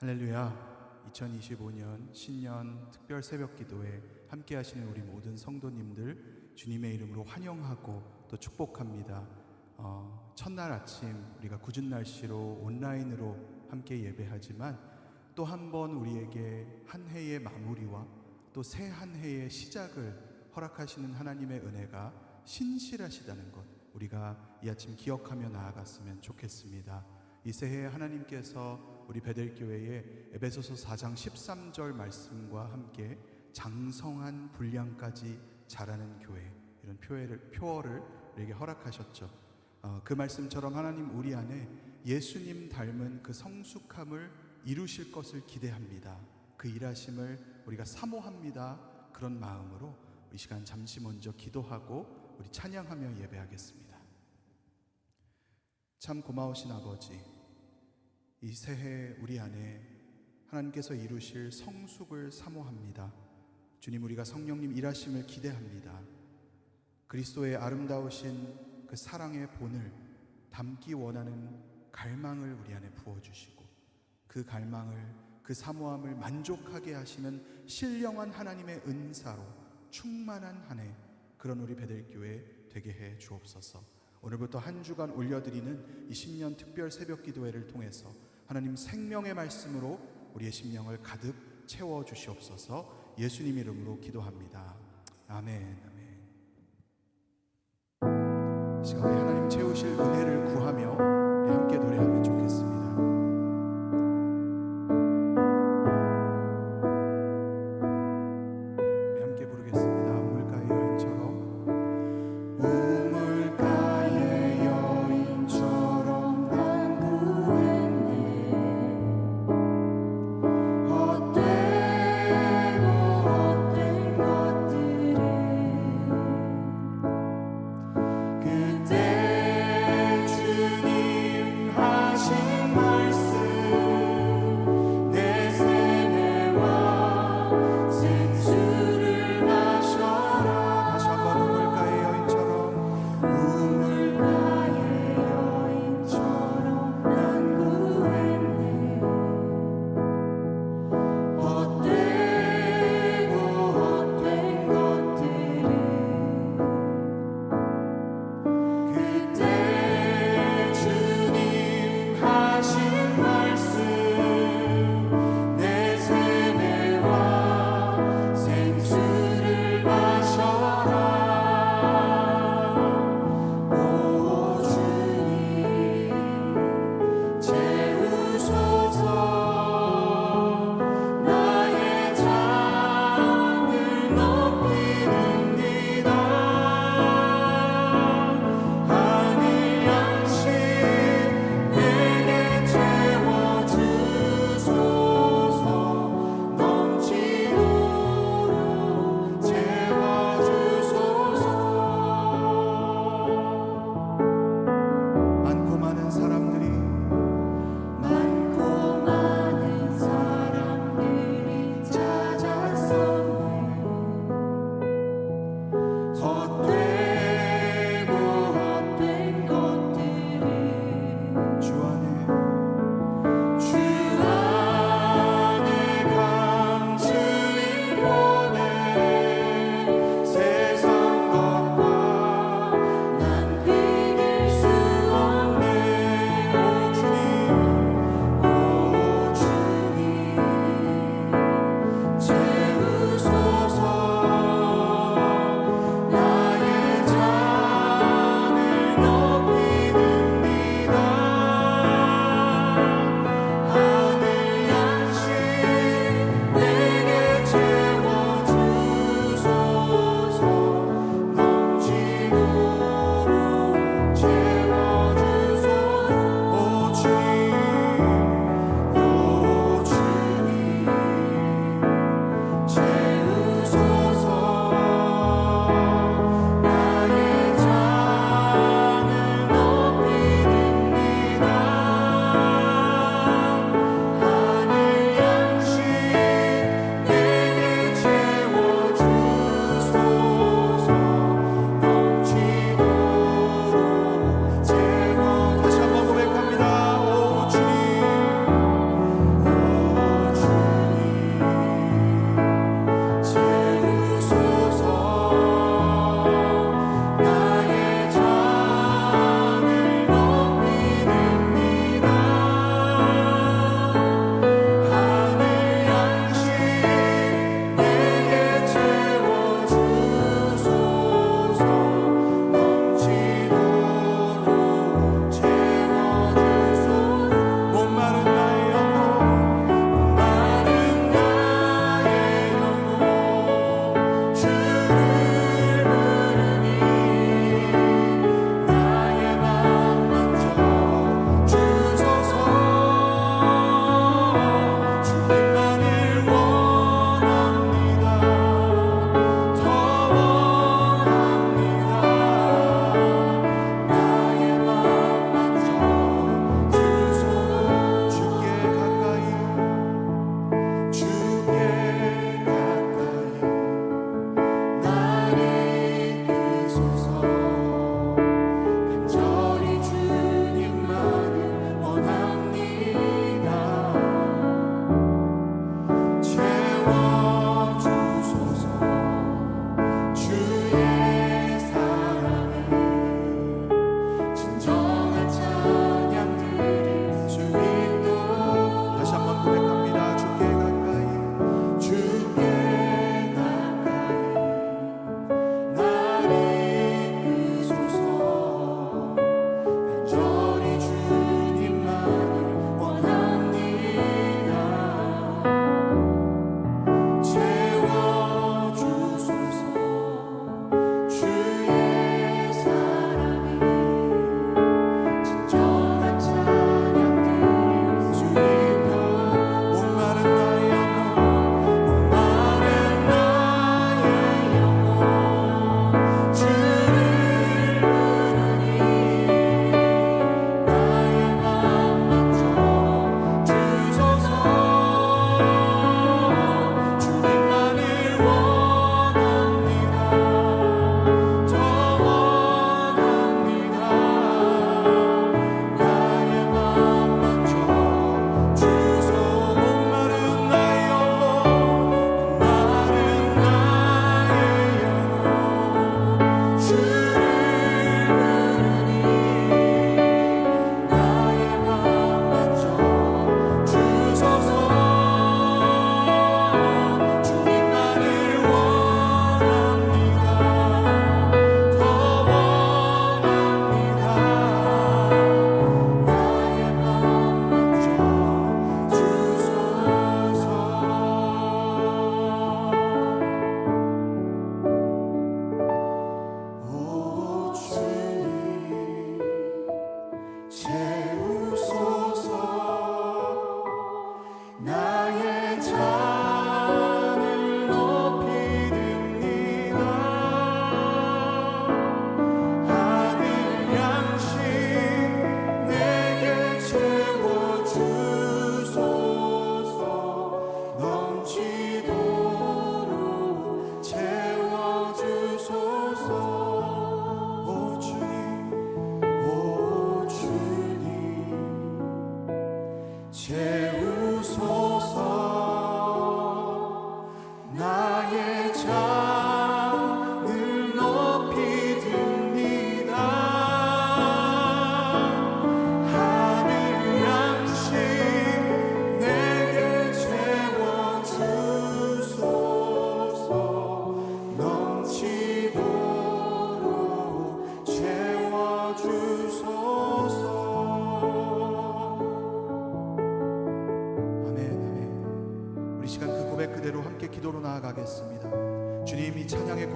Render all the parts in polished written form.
할렐루야. 2025년 신년 특별 새벽 기도에 함께 하시는 우리 모든 성도님들 주님의 이름으로 환영하고 또 축복합니다. 첫날 아침 우리가 궂은 날씨로 온라인으로 함께 예배하지만 또 한 번 우리에게 한 해의 마무리와 또 새 한 해의 시작을 허락하시는 하나님의 은혜가 신실하시다는 것, 우리가 이 아침 기억하며 나아갔으면 좋겠습니다. 이 새해에 하나님께서 우리 베델교회에 에베소서 4장 13절 말씀과 함께 장성한 분량까지 자라는 교회, 이런 표어를 우리에게 허락하셨죠. 그 말씀처럼 하나님 우리 안에 예수님 닮은 그 성숙함을 이루실 것을 기대합니다. 그 일하심을 우리가 사모합니다. 그런 마음으로 이 시간 잠시 먼저 기도하고 우리 찬양하며 예배하겠습니다. 참 고마우신 아버지, 이 새해 우리 안에 하나님께서 이루실 성숙을 사모합니다. 주님, 우리가 성령님 일하심을 기대합니다. 그리스도의 아름다우신 그 사랑의 본을 담기 원하는 갈망을 우리 안에 부어주시고, 그 갈망을, 그 사모함을 만족하게 하시는 신령한 하나님의 은사로 충만한 한 해, 그런 우리 베델교회 되게 해 주옵소서. 오늘부터 한 주간 올려드리는 이 신년 특별 새벽 기도회를 통해서 하나님 생명의 말씀으로 우리의 심령을 가득 채워주시옵소서. 예수님 이름으로 기도합니다. 아멘. 아멘. 이 시간 우리 하나님 채우실 은혜를 구하며 우리 함께 노래하면 좋겠습니다. 우리 함께 부르겠습니다. 우물가의 여인처럼. 우물가의 여인처럼 난 구했네. 헛된 것들을 그때 주님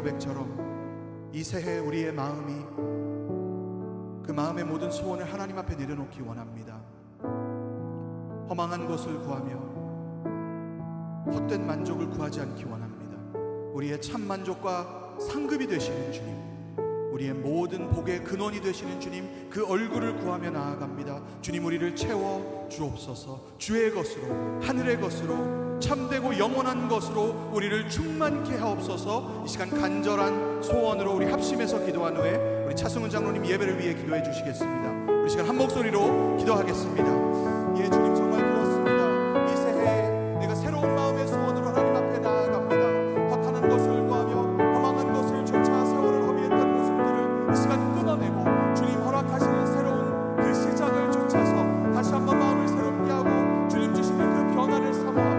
고백처럼 이 새해 우리의 마음이 그 마음의 모든 소원을 하나님 앞에 내려놓기 원합니다. 허망한 것을 구하며 헛된 만족을 구하지 않기 원합니다. 우리의 참 만족과 상급이 되시는 주님, 우리의 모든 복의 근원이 되시는 주님, 그 얼굴을 구하며 나아갑니다. 주님, 우리를 채워 주옵소서. 주의 것으로, 하늘의 것으로, 참되고 영원한 것으로 우리를 충만케 하옵소서. 이 시간 간절한 소원으로 우리 합심해서 기도한 후에 우리 차승훈 장로님 예배를 위해 기도해 주시겠습니다. 우리 시간 한 목소리로 기도하겠습니다. 예, 주님, 정말 그렇습니다. 이 새해 내가 새로운 마음의 소원으로 하나님 앞에 나아갑니다. 헛하는 것을 구하며 허망한 것을 쫓아 세월을 허비했던 모습들을 이 시간 끊어내고 주님 허락하시는 새로운 그 시작을 쫓아서 다시 한번 마음을 새롭게 하고 주님 주시는 그 변화를 사모합니다.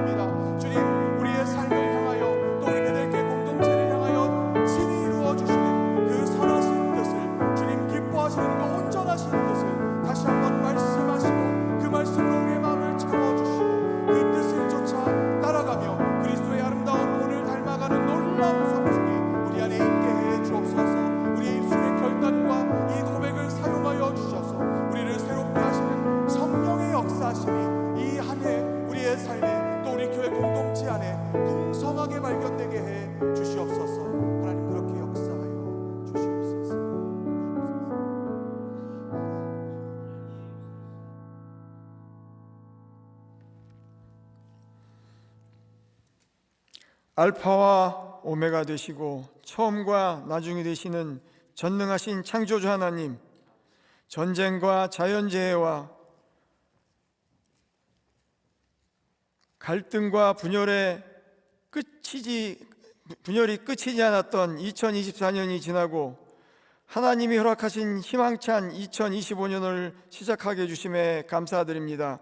주님, 우리의 삶을 향하여 또 우리 베델교회 공동체를 향하여 친히 이루어주시는 그 선하신 뜻을, 주님 기뻐하시는 그 온전하신 뜻을 다시 한번 말씀하시고 그 말씀으로 우리의 마음을 채워주시고 그 뜻을 쫓아 따라가며 그리스도의 아름다운 본을 닮아가는 놀라운 성숙이 우리 안에 있게 해 주옵소서. 우리의 입술의 결단과 이 고백을 사용하여 주셔서 우리를 새롭게 하시는 성령의 역사하심이 이 한 해 우리의 삶에 또 우리 교회 공동체 안에 풍성하게 발견되게 해 주시옵소서. 하나님, 그렇게 역사하여 주시옵소서. 알파와 오메가 되시고 처음과 나중이 되시는 전능하신 창조주 하나님, 전쟁과 자연재해와 갈등과 분열이 끝이지 않았던 2024년이 지나고 하나님이 허락하신 희망찬 2025년을 시작하게 해주심에 감사드립니다.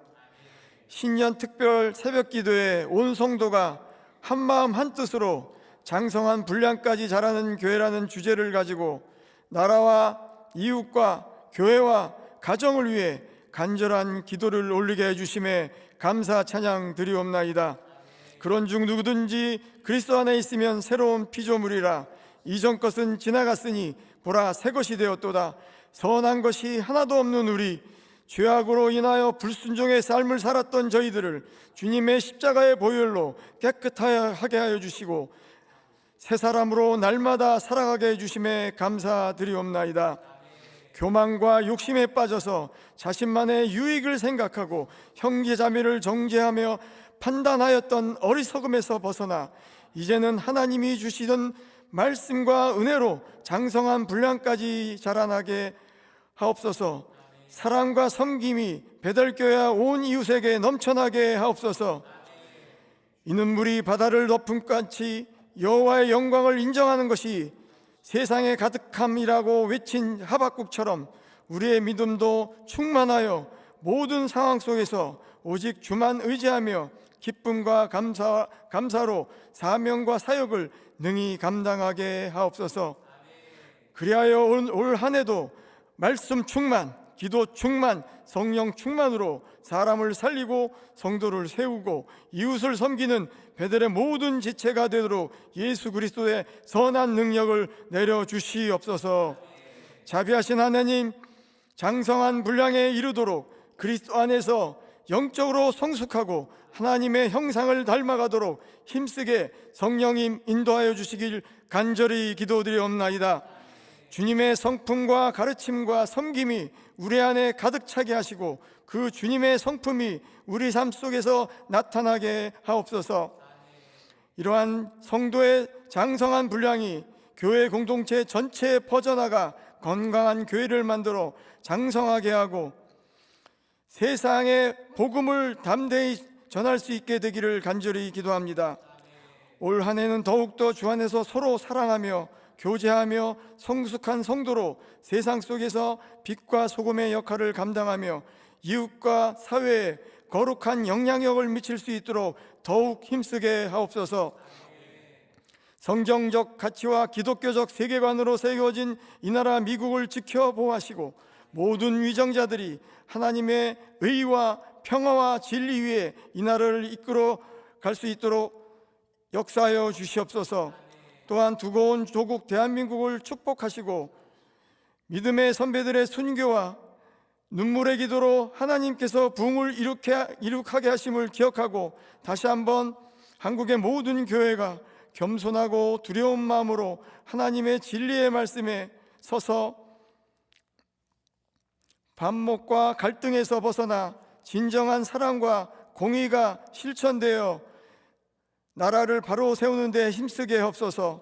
신년 특별 새벽 기도에 온 성도가 한마음 한뜻으로 장성한 분량까지 자라는 교회라는 주제를 가지고 나라와 이웃과 교회와 가정을 위해 간절한 기도를 올리게 해주심에 감사 찬양 드리옵나이다. 그런 중 누구든지 그리스도 안에 있으면 새로운 피조물이라. 이전 것은 지나갔으니 보라 새 것이 되었도다. 선한 것이 하나도 없는 우리, 죄악으로 인하여 불순종의 삶을 살았던 저희들을 주님의 십자가의 보혈로 깨끗하게 하여 주시고 새 사람으로 날마다 살아가게 해주심에 감사드리옵나이다. 교만과 욕심에 빠져서 자신만의 유익을 생각하고 형제자매를 정죄하며 판단하였던 어리석음에서 벗어나 이제는 하나님이 주시던 말씀과 은혜로 장성한 분량까지 자라나게 하옵소서. 사랑과 섬김이 베델교회와 온 이웃에게 넘쳐나게 하옵소서. 이는 물이 바다를 덮음 같이 여호와의 영광을 인정하는 것이 세상에 가득함이라고 외친 하박국처럼 우리의 믿음도 충만하여 모든 상황 속에서 오직 주만 의지하며 기쁨과 감사로 사명과 사역을 능히 감당하게 하옵소서. 그리하여 올 한 해도 말씀 충만, 기도 충만, 성령 충만으로 사람을 살리고 성도를 세우고 이웃을 섬기는 베델의 모든 지체가 되도록 예수 그리스도의 선한 능력을 내려주시옵소서. 자비하신 하나님, 장성한 분량에 이르도록 그리스도 안에서 영적으로 성숙하고 하나님의 형상을 닮아가도록 힘쓰게 성령님 인도하여 주시길 간절히 기도드리옵나이다. 주님의 성품과 가르침과 섬김이 우리 안에 가득 차게 하시고 그 주님의 성품이 우리 삶 속에서 나타나게 하옵소서. 이러한 성도의 장성한 분량이 교회 공동체 전체에 퍼져나가 건강한 교회를 만들어 장성하게 하고 세상에 복음을 담대히 전할 수 있게 되기를 간절히 기도합니다. 올 한 해는 더욱더 주 안에서 서로 사랑하며 교제하며 성숙한 성도로 세상 속에서 빛과 소금의 역할을 감당하며 이웃과 사회에 거룩한 영향력을 미칠 수 있도록 더욱 힘쓰게 하옵소서. 성경적 가치와 기독교적 세계관으로 새겨진 이 나라 미국을 지켜 보호하시고 모든 위정자들이 하나님의 의와 평화와 진리 위에 이 나라를 이끌어 갈 수 있도록 역사하여 주시옵소서. 또한 두고 온 조국 대한민국을 축복하시고 믿음의 선배들의 순교와 눈물의 기도로 하나님께서 부흥을 이룩하게 하심을 기억하고 다시 한번 한국의 모든 교회가 겸손하고 두려운 마음으로 하나님의 진리의 말씀에 서서 반목과 갈등에서 벗어나 진정한 사랑과 공의가 실천되어 나라를 바로 세우는 데 힘쓰게 하옵소서.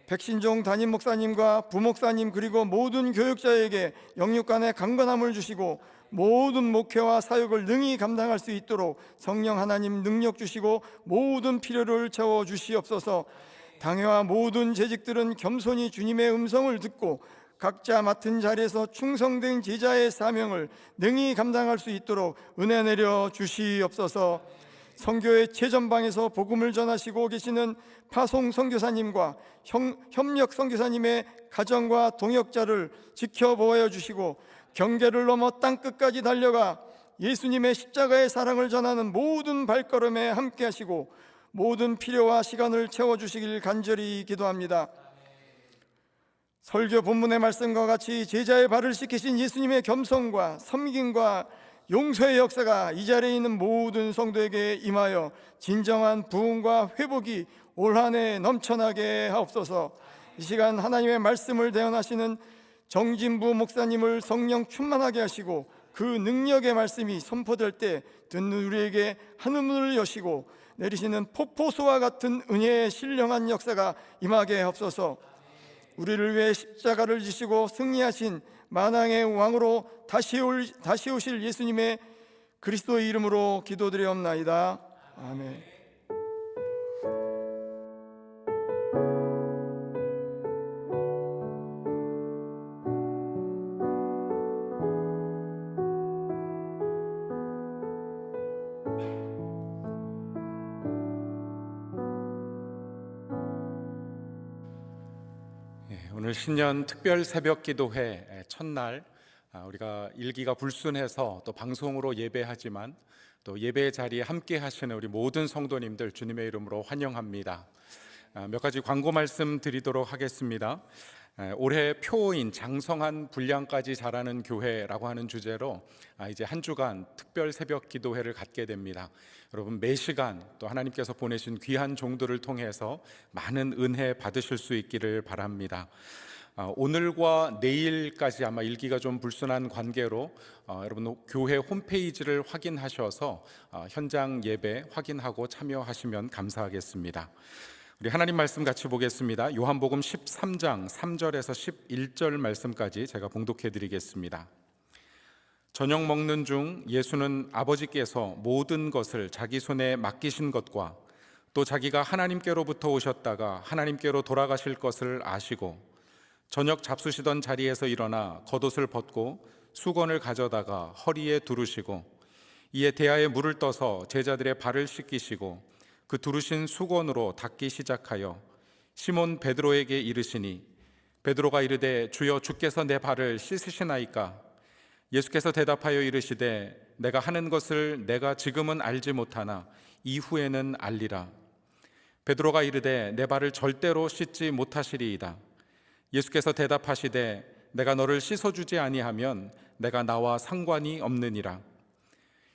백신종 담임 목사님과 부목사님 그리고 모든 교육자에게 영육간의 강건함을 주시고 모든 목회와 사역을 능히 감당할 수 있도록 성령 하나님 능력 주시고 모든 필요를 채워 주시옵소서. 당회와 모든 재직들은 겸손히 주님의 음성을 듣고 각자 맡은 자리에서 충성된 제자의 사명을 능히 감당할 수 있도록 은혜 내려 주시옵소서. 선교의 최전방에서 복음을 전하시고 계시는 파송 선교사님과 협력 선교사님의 가정과 동역자를 지켜보아 주시고 경계를 넘어 땅끝까지 달려가 예수님의 십자가의 사랑을 전하는 모든 발걸음에 함께 하시고 모든 필요와 시간을 채워주시길 간절히 기도합니다. 설교 본문의 말씀과 같이 제자의 발을 씻기신 예수님의 겸손과 섬김과 용서의 역사가 이 자리에 있는 모든 성도에게 임하여 진정한 부흥과 회복이 올 한 해 넘쳐나게 하옵소서. 이 시간 하나님의 말씀을 대언하시는 정진부 목사님을 성령 충만하게 하시고 그 능력의 말씀이 선포될 때 듣는 우리에게 하늘문을 여시고 내리시는 폭포수와 같은 은혜의 신령한 역사가 임하게 하옵소서. 우리를 위해 십자가를 지시고 승리하신 만왕의 왕으로 다시 오실 예수님의 그리스도의 이름으로 기도드리옵나이다. 아멘. 오늘 신년 특별 새벽 기도회 첫날 우리가 일기가 불순해서 또 방송으로 예배하지만 또 예배 자리에 함께 하시는 우리 모든 성도님들 주님의 이름으로 환영합니다. 몇 가지 광고 말씀 드리도록 하겠습니다. 올해 표어인 장성한 분량까지 자라는 교회라고 하는 주제로 이제 한 주간 특별 새벽 기도회를 갖게 됩니다. 여러분 매 시간 또 하나님께서 보내신 귀한 종들을 통해서 많은 은혜 받으실 수 있기를 바랍니다. 오늘과 내일까지 아마 일기가 좀 불순한 관계로 여러분 교회 홈페이지를 확인하셔서 현장 예배 확인하고 참여하시면 감사하겠습니다. 우리 하나님 말씀 같이 보겠습니다. 요한복음 13장 3절에서 11절 말씀까지 제가 봉독해 드리겠습니다. 저녁 먹는 중 예수는 아버지께서 모든 것을 자기 손에 맡기신 것과 또 자기가 하나님께로부터 오셨다가 하나님께로 돌아가실 것을 아시고 저녁 잡수시던 자리에서 일어나 겉옷을 벗고 수건을 가져다가 허리에 두르시고 이에 대야에 물을 떠서 제자들의 발을 씻기시고 그 두르신 수건으로 닦기 시작하여 시몬 베드로에게 이르시니 베드로가 이르되 주여 주께서 내 발을 씻으시나이까? 예수께서 대답하여 이르시되 내가 하는 것을 내가 지금은 알지 못하나 이후에는 알리라. 베드로가 이르되 내 발을 절대로 씻지 못하시리이다. 예수께서 대답하시되 내가 너를 씻어주지 아니하면 내가 나와 상관이 없느니라.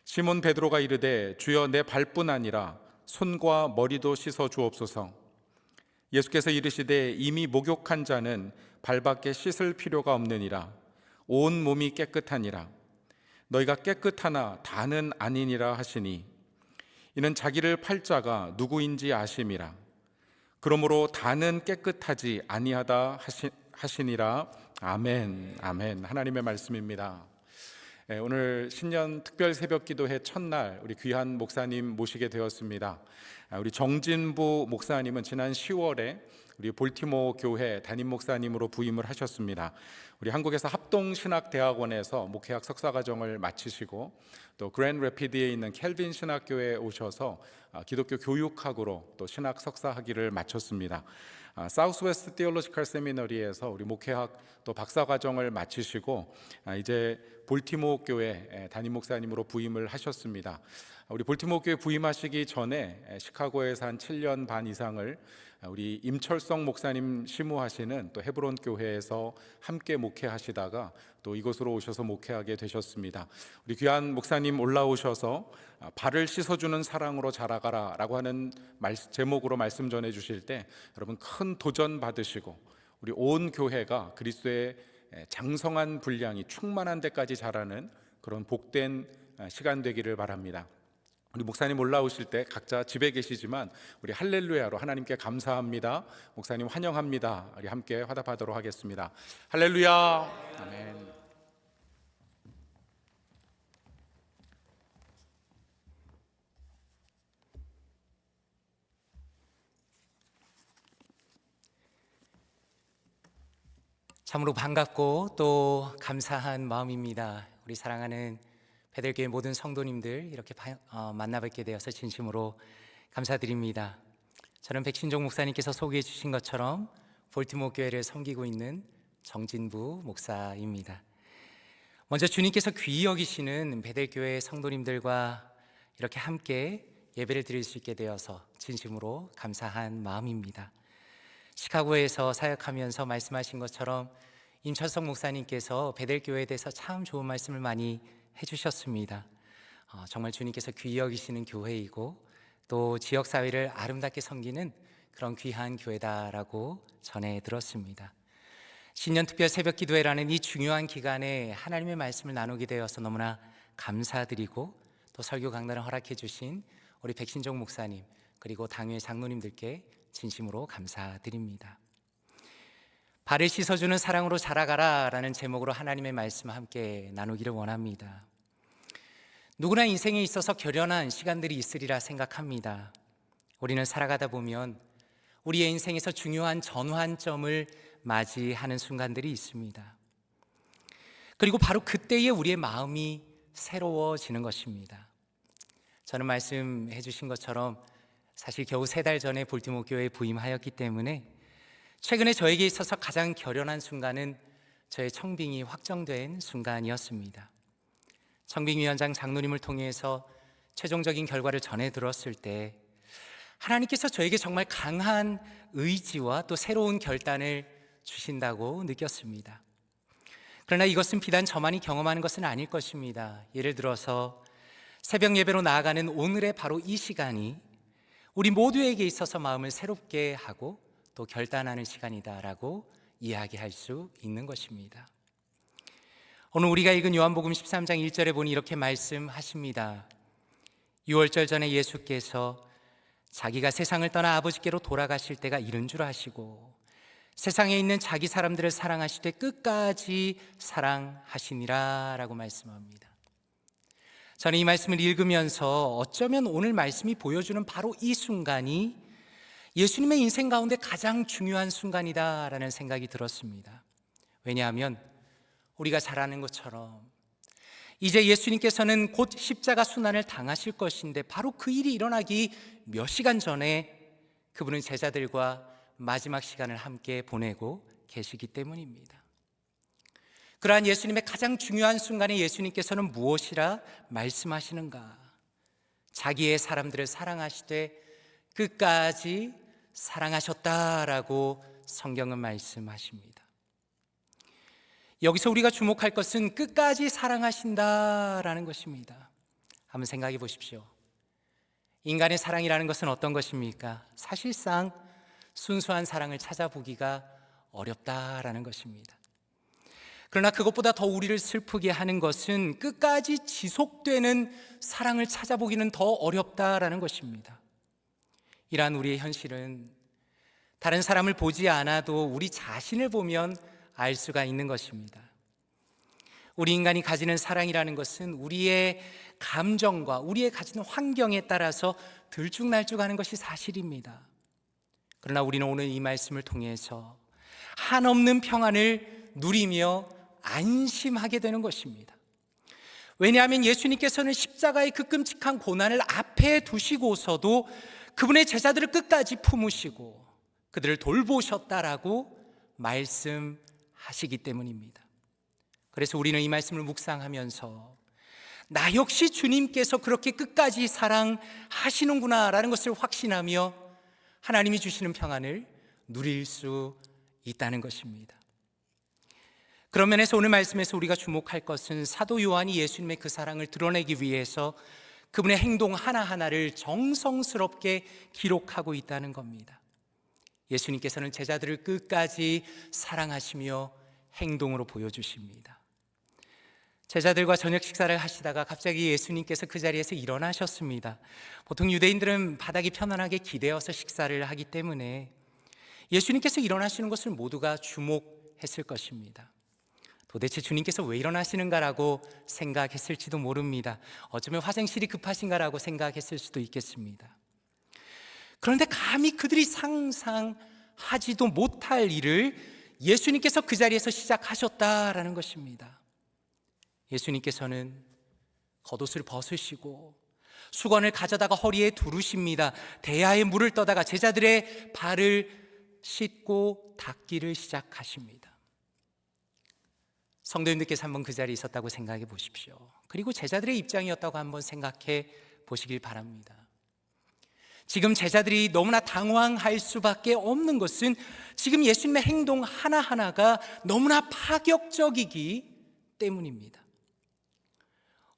시몬 베드로가 이르되 주여 내 발뿐 아니라 손과 머리도 씻어 주옵소서. 예수께서 이르시되 이미 목욕한 자는 발밖에 씻을 필요가 없느니라. 온 몸이 깨끗하니라. 너희가 깨끗하나 다는 아니니라 하시니 이는 자기를 팔 자가 누구인지 아심이라. 그러므로 다는 깨끗하지 아니하다 하시니라. 아멘. 아멘. 하나님의 말씀입니다. 오늘 신년 특별 새벽 기도회 첫날 우리 귀한 목사님 모시게 되었습니다. 우리 정진부 목사님은 지난 10월에 우리 볼티모어 교회 담임 목사님으로 부임을 하셨습니다. 우리 한국에서 합동신학대학원에서 목회학 석사과정을 마치시고 또 그랜드 래피드에 있는 켈빈 신학교에 오셔서 기독교 교육학으로 또 신학 석사학위를 마쳤습니다. 사우스웨스트 티올로지컬 세미너리에서 우리 목회학 또 박사과정을 마치시고 이제 볼티모어 교회 담임 목사님으로 부임을 하셨습니다. 우리 볼티모어 교회 부임하시기 전에 시카고에서 한 7년 반 이상을 우리 임철성 목사님 시무하시는 또 헤브론 교회에서 함께 목회하시다가 또 이곳으로 오셔서 목회하게 되셨습니다. 우리 귀한 목사님 올라오셔서 발을 씻어주는 사랑으로 자라가라 라고 하는 제목으로 말씀 전해 주실 때 여러분 큰 도전 받으시고 우리 온 교회가 그리스도의 장성한 분량이 충만한 데까지 자라는 그런 복된 시간 되기를 바랍니다. 우리 목사님 올라오실 때 각자 집에 계시지만 우리 할렐루야로 하나님께 감사합니다, 목사님 환영합니다, 우리 함께 화답하도록 하겠습니다. 할렐루야. 아멘. 참으로 반갑고 또 감사한 마음입니다. 우리 사랑하는 베델교회 모든 성도님들 이렇게 만나 뵙게 되어서 진심으로 감사드립니다. 저는 백신종 목사님께서 소개해 주신 것처럼 볼티모어 교회를 섬기고 있는 정진부 목사입니다. 먼저 주님께서 귀히 여기시는 베델교회 성도님들과 이렇게 함께 예배를 드릴 수 있게 되어서 진심으로 감사한 마음입니다. 시카고에서 사역하면서 말씀하신 것처럼 임철성 목사님께서 베델교회에 대해서 참 좋은 말씀을 많이 해주셨습니다. 정말 주님께서 귀히 여기시는 교회이고 또 지역사회를 아름답게 섬기는 그런 귀한 교회다라고 전해 들었습니다. 신년특별 새벽기도회라는 이 중요한 기간에 하나님의 말씀을 나누게 되어서 너무나 감사드리고 또 설교 강단을 허락해 주신 우리 백신종 목사님 그리고 당회 장로님들께 진심으로 감사드립니다. 발을 씻어주는 사랑으로 자라가라 라는 제목으로 하나님의 말씀 함께 나누기를 원합니다. 누구나 인생에 있어서 결연한 시간들이 있으리라 생각합니다. 우리는 살아가다 보면 우리의 인생에서 중요한 전환점을 맞이하는 순간들이 있습니다. 그리고 바로 그때에 우리의 마음이 새로워지는 것입니다. 저는 말씀해 주신 것처럼 사실 겨우 3달 전에 볼티모어 교회에 부임하였기 때문에 최근에 저에게 있어서 가장 결연한 순간은 저의 청빙이 확정된 순간이었습니다. 청빙위원장 장로님을 통해서 최종적인 결과를 전해 들었을 때 하나님께서 저에게 정말 강한 의지와 또 새로운 결단을 주신다고 느꼈습니다. 그러나 이것은 비단 저만이 경험하는 것은 아닐 것입니다. 예를 들어서 새벽 예배로 나아가는 오늘의 바로 이 시간이 우리 모두에게 있어서 마음을 새롭게 하고 또 결단하는 시간이다라고 이야기할 수 있는 것입니다. 오늘 우리가 읽은 요한복음 13장 1절에 보니 이렇게 말씀하십니다. 유월절 전에 예수께서 자기가 세상을 떠나 아버지께로 돌아가실 때가 이른 줄 아시고 세상에 있는 자기 사람들을 사랑하시되 끝까지 사랑하시니라 라고 말씀합니다. 저는 이 말씀을 읽으면서 어쩌면 오늘 말씀이 보여주는 바로 이 순간이 예수님의 인생 가운데 가장 중요한 순간이다라는 생각이 들었습니다. 왜냐하면 우리가 잘 아는 것처럼 이제 예수님께서는 곧 십자가 순환을 당하실 것인데 바로 그 일이 일어나기 몇 시간 전에 그분은 제자들과 마지막 시간을 함께 보내고 계시기 때문입니다. 그러한 예수님의 가장 중요한 순간에 예수님께서는 무엇이라 말씀하시는가? 자기의 사람들을 사랑하시되 끝까지 사랑하셨다라고 성경은 말씀하십니다. 여기서 우리가 주목할 것은 끝까지 사랑하신다라는 것입니다. 한번 생각해 보십시오. 인간의 사랑이라는 것은 어떤 것입니까? 사실상 순수한 사랑을 찾아보기가 어렵다라는 것입니다. 그러나 그것보다 더 우리를 슬프게 하는 것은 끝까지 지속되는 사랑을 찾아보기는 더 어렵다라는 것입니다. 이러한 우리의 현실은 다른 사람을 보지 않아도 우리 자신을 보면 알 수가 있는 것입니다. 우리 인간이 가지는 사랑이라는 것은 우리의 감정과 우리의 가지는 환경에 따라서 들쭉날쭉하는 것이 사실입니다. 그러나 우리는 오늘 이 말씀을 통해서 한없는 평안을 누리며 안심하게 되는 것입니다. 왜냐하면 예수님께서는 십자가의 그 끔찍한 고난을 앞에 두시고서도 그분의 제자들을 끝까지 품으시고 그들을 돌보셨다라고 말씀하시기 때문입니다. 그래서 우리는 이 말씀을 묵상하면서 나 역시 주님께서 그렇게 끝까지 사랑하시는구나 라는 것을 확신하며 하나님이 주시는 평안을 누릴 수 있다는 것입니다. 그런 면에서 오늘 말씀에서 우리가 주목할 것은 사도 요한이 예수님의 그 사랑을 드러내기 위해서 그분의 행동 하나하나를 정성스럽게 기록하고 있다는 겁니다. 예수님께서는 제자들을 끝까지 사랑하시며 행동으로 보여주십니다. 제자들과 저녁 식사를 하시다가 갑자기 예수님께서 그 자리에서 일어나셨습니다. 보통 유대인들은 바닥이 편안하게 기대어서 식사를 하기 때문에 예수님께서 일어나시는 것을 모두가 주목했을 것입니다. 도대체 주님께서 왜 일어나시는가라고 생각했을지도 모릅니다. 어쩌면 화장실이 급하신가라고 생각했을 수도 있겠습니다. 그런데 감히 그들이 상상하지도 못할 일을 예수님께서 그 자리에서 시작하셨다라는 것입니다. 예수님께서는 겉옷을 벗으시고 수건을 가져다가 허리에 두르십니다. 대야에 물을 떠다가 제자들의 발을 씻고 닦기를 시작하십니다. 성도님들께서 한번 그 자리에 있었다고 생각해 보십시오. 그리고 제자들의 입장이었다고 한번 생각해 보시길 바랍니다. 지금 제자들이 너무나 당황할 수밖에 없는 것은 지금 예수님의 행동 하나하나가 너무나 파격적이기 때문입니다.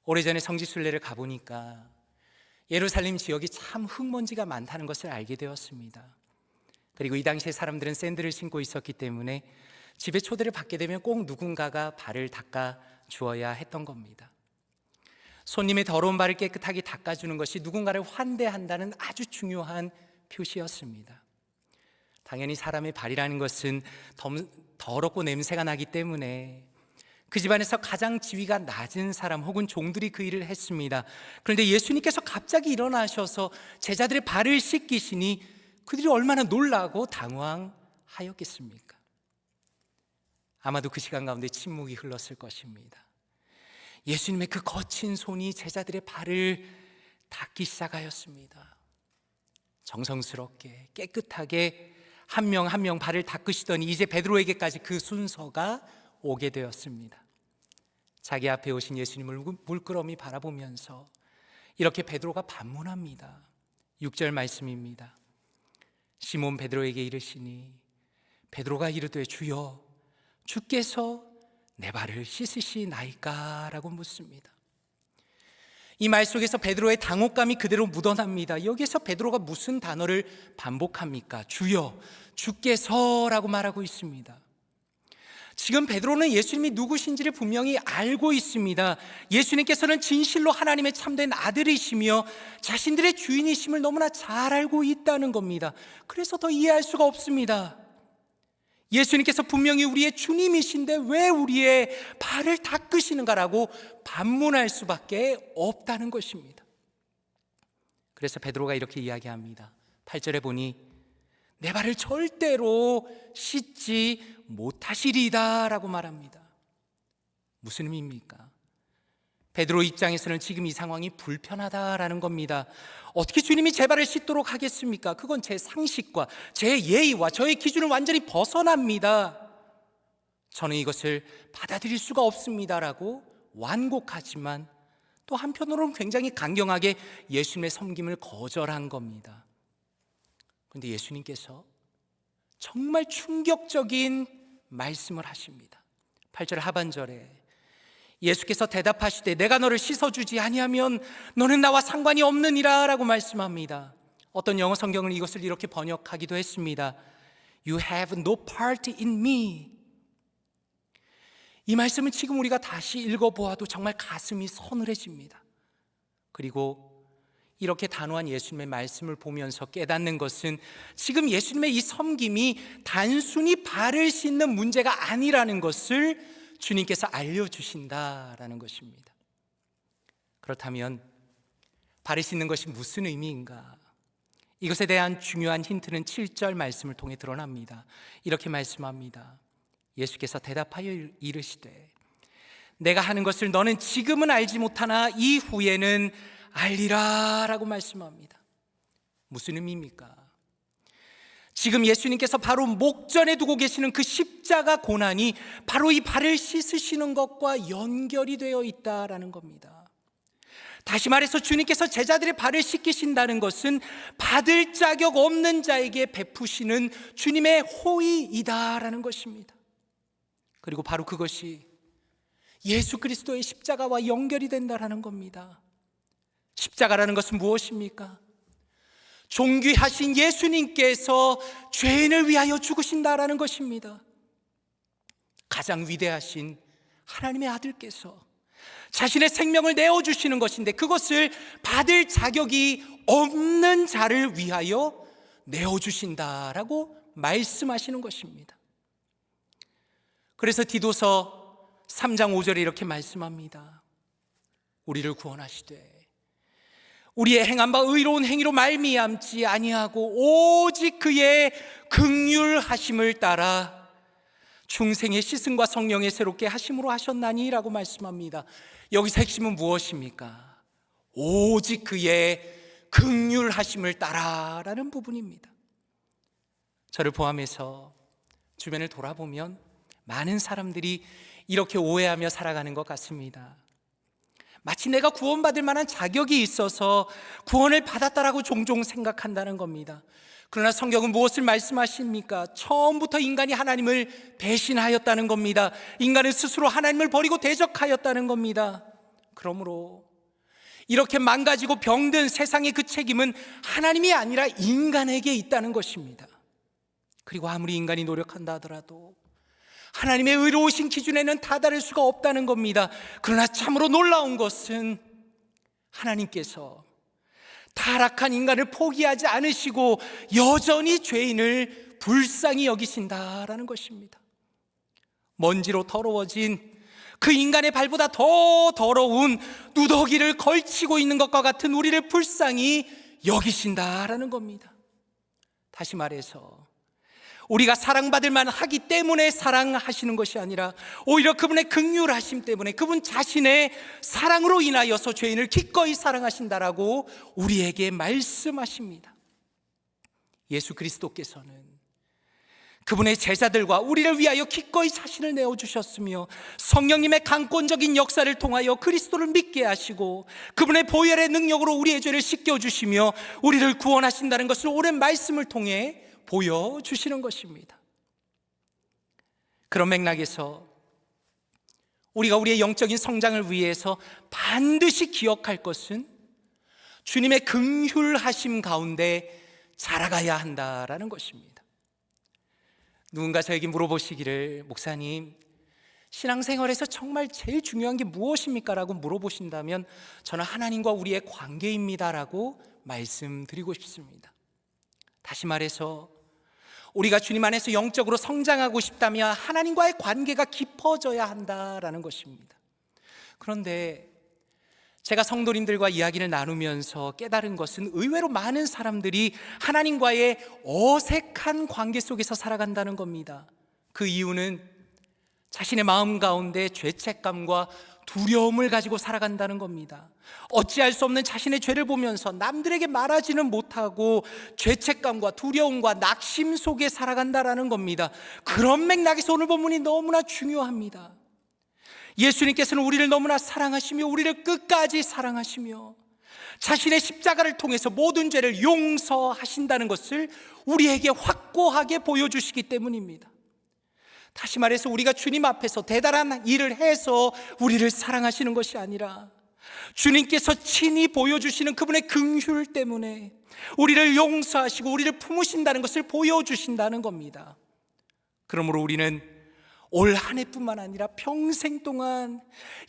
오래전에 성지순례를 가보니까 예루살렘 지역이 참 흙먼지가 많다는 것을 알게 되었습니다. 그리고 이 당시에 사람들은 샌들을 신고 있었기 때문에 집에 초대를 받게 되면 꼭 누군가가 발을 닦아 주어야 했던 겁니다. 손님의 더러운 발을 깨끗하게 닦아주는 것이 누군가를 환대한다는 아주 중요한 표시였습니다. 당연히 사람의 발이라는 것은 더럽고 냄새가 나기 때문에 그 집안에서 가장 지위가 낮은 사람 혹은 종들이 그 일을 했습니다. 그런데 예수님께서 갑자기 일어나셔서 제자들의 발을 씻기시니 그들이 얼마나 놀라고 당황하였겠습니까? 아마도 그 시간 가운데 침묵이 흘렀을 것입니다. 예수님의 그 거친 손이 제자들의 발을 닦기 시작하였습니다. 정성스럽게 깨끗하게 한 명 한 명 발을 닦으시더니 이제 베드로에게까지 그 순서가 오게 되었습니다. 자기 앞에 오신 예수님을 물끄러미 바라보면서 이렇게 베드로가 반문합니다. 6절 말씀입니다. 시몬 베드로에게 이르시니 베드로가 이르되 주여 주께서 내 발을 씻으시나이까? 라고 묻습니다. 이 말 속에서 베드로의 당혹감이 그대로 묻어납니다. 여기서 베드로가 무슨 단어를 반복합니까? 주여, 주께서라고 말하고 있습니다. 지금 베드로는 예수님이 누구신지를 분명히 알고 있습니다. 예수님께서는 진실로 하나님의 참된 아들이시며 자신들의 주인이심을 너무나 잘 알고 있다는 겁니다. 그래서 더 이해할 수가 없습니다. 예수님께서 분명히 우리의 주님이신데 왜 우리의 발을 닦으시는가라고 반문할 수밖에 없다는 것입니다. 그래서 베드로가 이렇게 이야기합니다. 8절에 보니 내 발을 절대로 씻지 못하시리다 라고 말합니다. 무슨 의미입니까? 베드로 입장에서는 지금 이 상황이 불편하다라는 겁니다. 어떻게 주님이 제 발을 씻도록 하겠습니까? 그건 제 상식과 제 예의와 저의 기준을 완전히 벗어납니다. 저는 이것을 받아들일 수가 없습니다라고 완곡하지만 또 한편으로는 굉장히 강경하게 예수님의 섬김을 거절한 겁니다. 그런데 예수님께서 정말 충격적인 말씀을 하십니다. 8절 하반절에 예수께서 대답하시되 내가 너를 씻어주지 아니하면 너는 나와 상관이 없느니라 라고 말씀합니다. 어떤 영어 성경은 이것을 이렇게 번역하기도 했습니다. You have no part in me. 이 말씀은 지금 우리가 다시 읽어보아도 정말 가슴이 서늘해집니다. 그리고 이렇게 단호한 예수님의 말씀을 보면서 깨닫는 것은 지금 예수님의 이 섬김이 단순히 발을 씻는 문제가 아니라는 것을 주님께서 알려주신다라는 것입니다. 그렇다면 발을 씻는 것이 무슨 의미인가? 이것에 대한 중요한 힌트는 7절 말씀을 통해 드러납니다. 이렇게 말씀합니다. 예수께서 대답하여 이르시되 내가 하는 것을 너는 지금은 알지 못하나 이후에는 알리라 라고 말씀합니다. 무슨 의미입니까? 지금 예수님께서 바로 목전에 두고 계시는 그 십자가 고난이 바로 이 발을 씻으시는 것과 연결이 되어 있다라는 겁니다. 다시 말해서 주님께서 제자들의 발을 씻기신다는 것은 받을 자격 없는 자에게 베푸시는 주님의 호의이다라는 것입니다. 그리고 바로 그것이 예수 그리스도의 십자가와 연결이 된다라는 겁니다. 십자가라는 것은 무엇입니까? 존귀하신 예수님께서 죄인을 위하여 죽으신다라는 것입니다. 가장 위대하신 하나님의 아들께서 자신의 생명을 내어주시는 것인데, 그것을 받을 자격이 없는 자를 위하여 내어주신다라고 말씀하시는 것입니다. 그래서 디도서 3장 5절에 이렇게 말씀합니다. 우리를 구원하시되 우리의 행한 바 의로운 행위로 말미암지 아니하고 오직 그의 긍휼하심을 따라 중생의 시승과 성령의 새롭게 하심으로 하셨나니 라고 말씀합니다. 여기서 핵심은 무엇입니까? 오직 그의 긍휼하심을 따라 라는 부분입니다. 저를 포함해서 주변을 돌아보면 많은 사람들이 이렇게 오해하며 살아가는 것 같습니다. 마치 내가 구원받을 만한 자격이 있어서 구원을 받았다라고 종종 생각한다는 겁니다. 그러나 성경은 무엇을 말씀하십니까? 처음부터 인간이 하나님을 배신하였다는 겁니다. 인간은 스스로 하나님을 버리고 대적하였다는 겁니다. 그러므로 이렇게 망가지고 병든 세상의 그 책임은 하나님이 아니라 인간에게 있다는 것입니다. 그리고 아무리 인간이 노력한다 하더라도 하나님의 의로우신 기준에는 다다를 수가 없다는 겁니다. 그러나 참으로 놀라운 것은 하나님께서 타락한 인간을 포기하지 않으시고 여전히 죄인을 불쌍히 여기신다라는 것입니다. 먼지로 더러워진 그 인간의 발보다 더 더러운 누더기를 걸치고 있는 것과 같은 우리를 불쌍히 여기신다라는 겁니다. 다시 말해서 우리가 사랑받을 만하기 때문에 사랑하시는 것이 아니라 오히려 그분의 긍휼하심 때문에 그분 자신의 사랑으로 인하여서 죄인을 기꺼이 사랑하신다라고 우리에게 말씀하십니다. 예수 그리스도께서는 그분의 제자들과 우리를 위하여 기꺼이 자신을 내어주셨으며 성령님의 강권적인 역사를 통하여 그리스도를 믿게 하시고 그분의 보혈의 능력으로 우리의 죄를 씻겨주시며 우리를 구원하신다는 것을 오랜 말씀을 통해 보여주시는 것입니다. 그런 맥락에서 우리가 우리의 영적인 성장을 위해서 반드시 기억할 것은 주님의 긍휼하심 가운데 자라가야 한다라는 것입니다. 누군가 저에게 물어보시기를, 목사님, 신앙생활에서 정말 제일 중요한 게 무엇입니까? 라고 물어보신다면 저는 하나님과 우리의 관계입니다라고 말씀드리고 싶습니다. 다시 말해서 우리가 주님 안에서 영적으로 성장하고 싶다면 하나님과의 관계가 깊어져야 한다라는 것입니다. 그런데 제가 성도님들과 이야기를 나누면서 깨달은 것은 의외로 많은 사람들이 하나님과의 어색한 관계 속에서 살아간다는 겁니다. 그 이유는 자신의 마음 가운데 죄책감과 두려움을 가지고 살아간다는 겁니다. 어찌할 수 없는 자신의 죄를 보면서 남들에게 말하지는 못하고 죄책감과 두려움과 낙심 속에 살아간다라는 겁니다. 그런 맥락에서 오늘 본문이 너무나 중요합니다. 예수님께서는 우리를 너무나 사랑하시며 우리를 끝까지 사랑하시며 자신의 십자가를 통해서 모든 죄를 용서하신다는 것을 우리에게 확고하게 보여주시기 때문입니다. 다시 말해서 우리가 주님 앞에서 대단한 일을 해서 우리를 사랑하시는 것이 아니라 주님께서 친히 보여주시는 그분의 긍휼 때문에 우리를 용서하시고 우리를 품으신다는 것을 보여주신다는 겁니다. 그러므로 우리는 올 한 해뿐만 아니라 평생 동안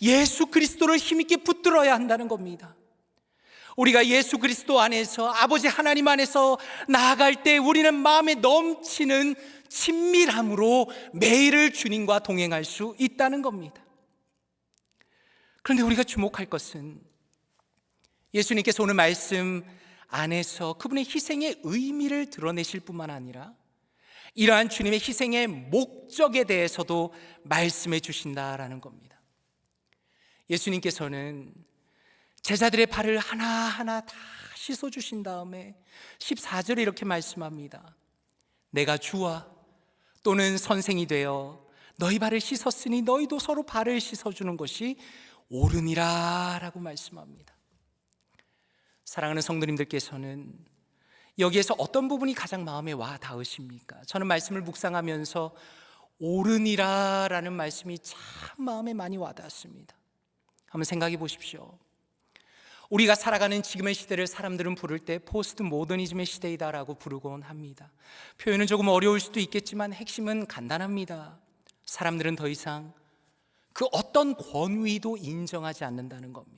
예수 그리스도를 힘있게 붙들어야 한다는 겁니다. 우리가 예수 그리스도 안에서 아버지 하나님 안에서 나아갈 때 우리는 마음에 넘치는 친밀함으로 매일을 주님과 동행할 수 있다는 겁니다. 그런데 우리가 주목할 것은 예수님께서 오늘 말씀 안에서 그분의 희생의 의미를 드러내실 뿐만 아니라 이러한 주님의 희생의 목적에 대해서도 말씀해 주신다라는 겁니다. 예수님께서는 제자들의 발을 하나하나 다 씻어주신 다음에 14절에 이렇게 말씀합니다. 내가 주와 또는 선생이 되어 너희 발을 씻었으니 너희도 서로 발을 씻어주는 것이 옳으니라 라고 말씀합니다. 사랑하는 성도님들께서는 여기에서 어떤 부분이 가장 마음에 와 닿으십니까? 저는 말씀을 묵상하면서 옳으니라 라는 말씀이 참 마음에 많이 와 닿습니다. 한번 생각해 보십시오. 우리가 살아가는 지금의 시대를 사람들은 부를 때 포스트 모더니즘의 시대이다라고 부르곤 합니다. 표현은 조금 어려울 수도 있겠지만 핵심은 간단합니다. 사람들은 더 이상 그 어떤 권위도 인정하지 않는다는 겁니다.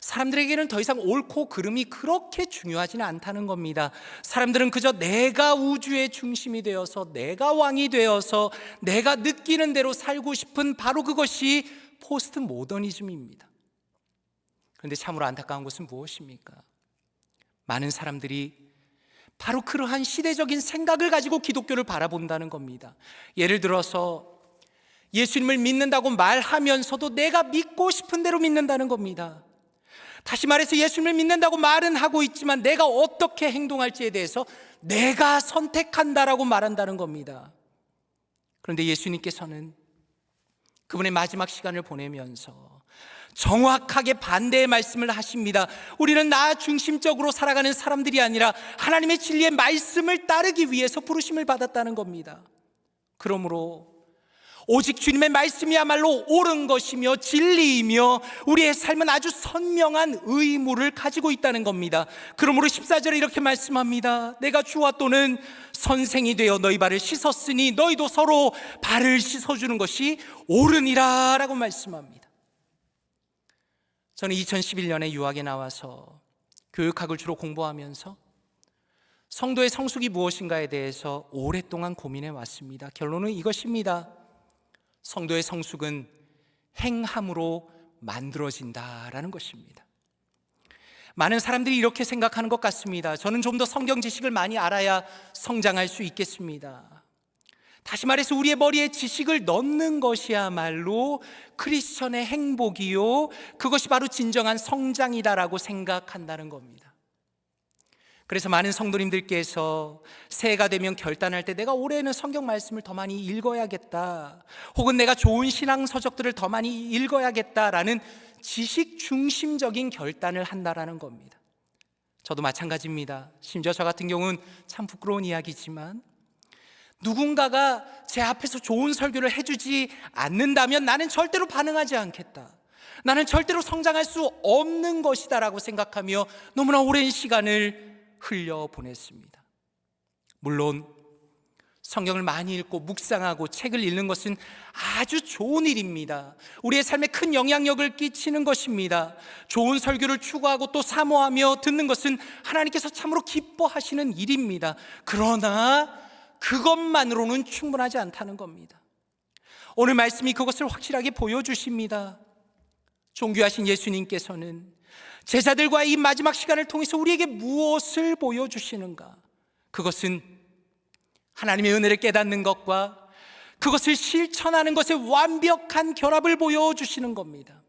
사람들에게는 더 이상 옳고 그름이 그렇게 중요하지는 않다는 겁니다. 사람들은 그저 내가 우주의 중심이 되어서, 내가 왕이 되어서 내가 느끼는 대로 살고 싶은 바로 그것이 포스트 모더니즘입니다. 그런데 참으로 안타까운 것은 무엇입니까? 많은 사람들이 바로 그러한 시대적인 생각을 가지고 기독교를 바라본다는 겁니다. 예를 들어서 예수님을 믿는다고 말하면서도 내가 믿고 싶은 대로 믿는다는 겁니다. 다시 말해서 예수님을 믿는다고 말은 하고 있지만 내가 어떻게 행동할지에 대해서 내가 선택한다라고 말한다는 겁니다. 그런데 예수님께서는 그분의 마지막 시간을 보내면서 정확하게 반대의 말씀을 하십니다. 우리는 나 중심적으로 살아가는 사람들이 아니라 하나님의 진리의 말씀을 따르기 위해서 부르심을 받았다는 겁니다. 그러므로 오직 주님의 말씀이야말로 옳은 것이며 진리이며 우리의 삶은 아주 선명한 의무를 가지고 있다는 겁니다. 그러므로 14절에 이렇게 말씀합니다. 내가 주와 또는 선생이 되어 너희 발을 씻었으니 너희도 서로 발을 씻어주는 것이 옳으니라 라고 말씀합니다. 저는 2011년에 유학에 나와서 교육학을 주로 공부하면서 성도의 성숙이 무엇인가에 대해서 오랫동안 고민해 왔습니다. 결론은 이것입니다. 성도의 성숙은 행함으로 만들어진다라는 것입니다. 많은 사람들이 이렇게 생각하는 것 같습니다. 저는 좀 더 성경 지식을 많이 알아야 성장할 수 있겠습니다. 다시 말해서 우리의 머리에 지식을 넣는 것이야말로 크리스천의 행복이요, 그것이 바로 진정한 성장이다라고 생각한다는 겁니다. 그래서 많은 성도님들께서 새해가 되면 결단할 때 내가 올해는 성경 말씀을 더 많이 읽어야겠다, 혹은 내가 좋은 신앙 서적들을 더 많이 읽어야겠다라는 지식 중심적인 결단을 한다라는 겁니다. 저도 마찬가지입니다. 심지어 저 같은 경우는 참 부끄러운 이야기지만 누군가가 제 앞에서 좋은 설교를 해주지 않는다면 나는 절대로 반응하지 않겠다, 나는 절대로 성장할 수 없는 것이다라고 생각하며 너무나 오랜 시간을 흘려보냈습니다. 물론 성경을 많이 읽고 묵상하고 책을 읽는 것은 아주 좋은 일입니다. 우리의 삶에 큰 영향력을 끼치는 것입니다. 좋은 설교를 추구하고 또 사모하며 듣는 것은 하나님께서 참으로 기뻐하시는 일입니다. 그러나 그것만으로는 충분하지 않다는 겁니다. 오늘 말씀이 그것을 확실하게 보여주십니다. 존귀하신 예수님께서는 제자들과의 이 마지막 시간을 통해서 우리에게 무엇을 보여주시는가? 그것은 하나님의 은혜를 깨닫는 것과 그것을 실천하는 것의 완벽한 결합을 보여주시는 겁니다.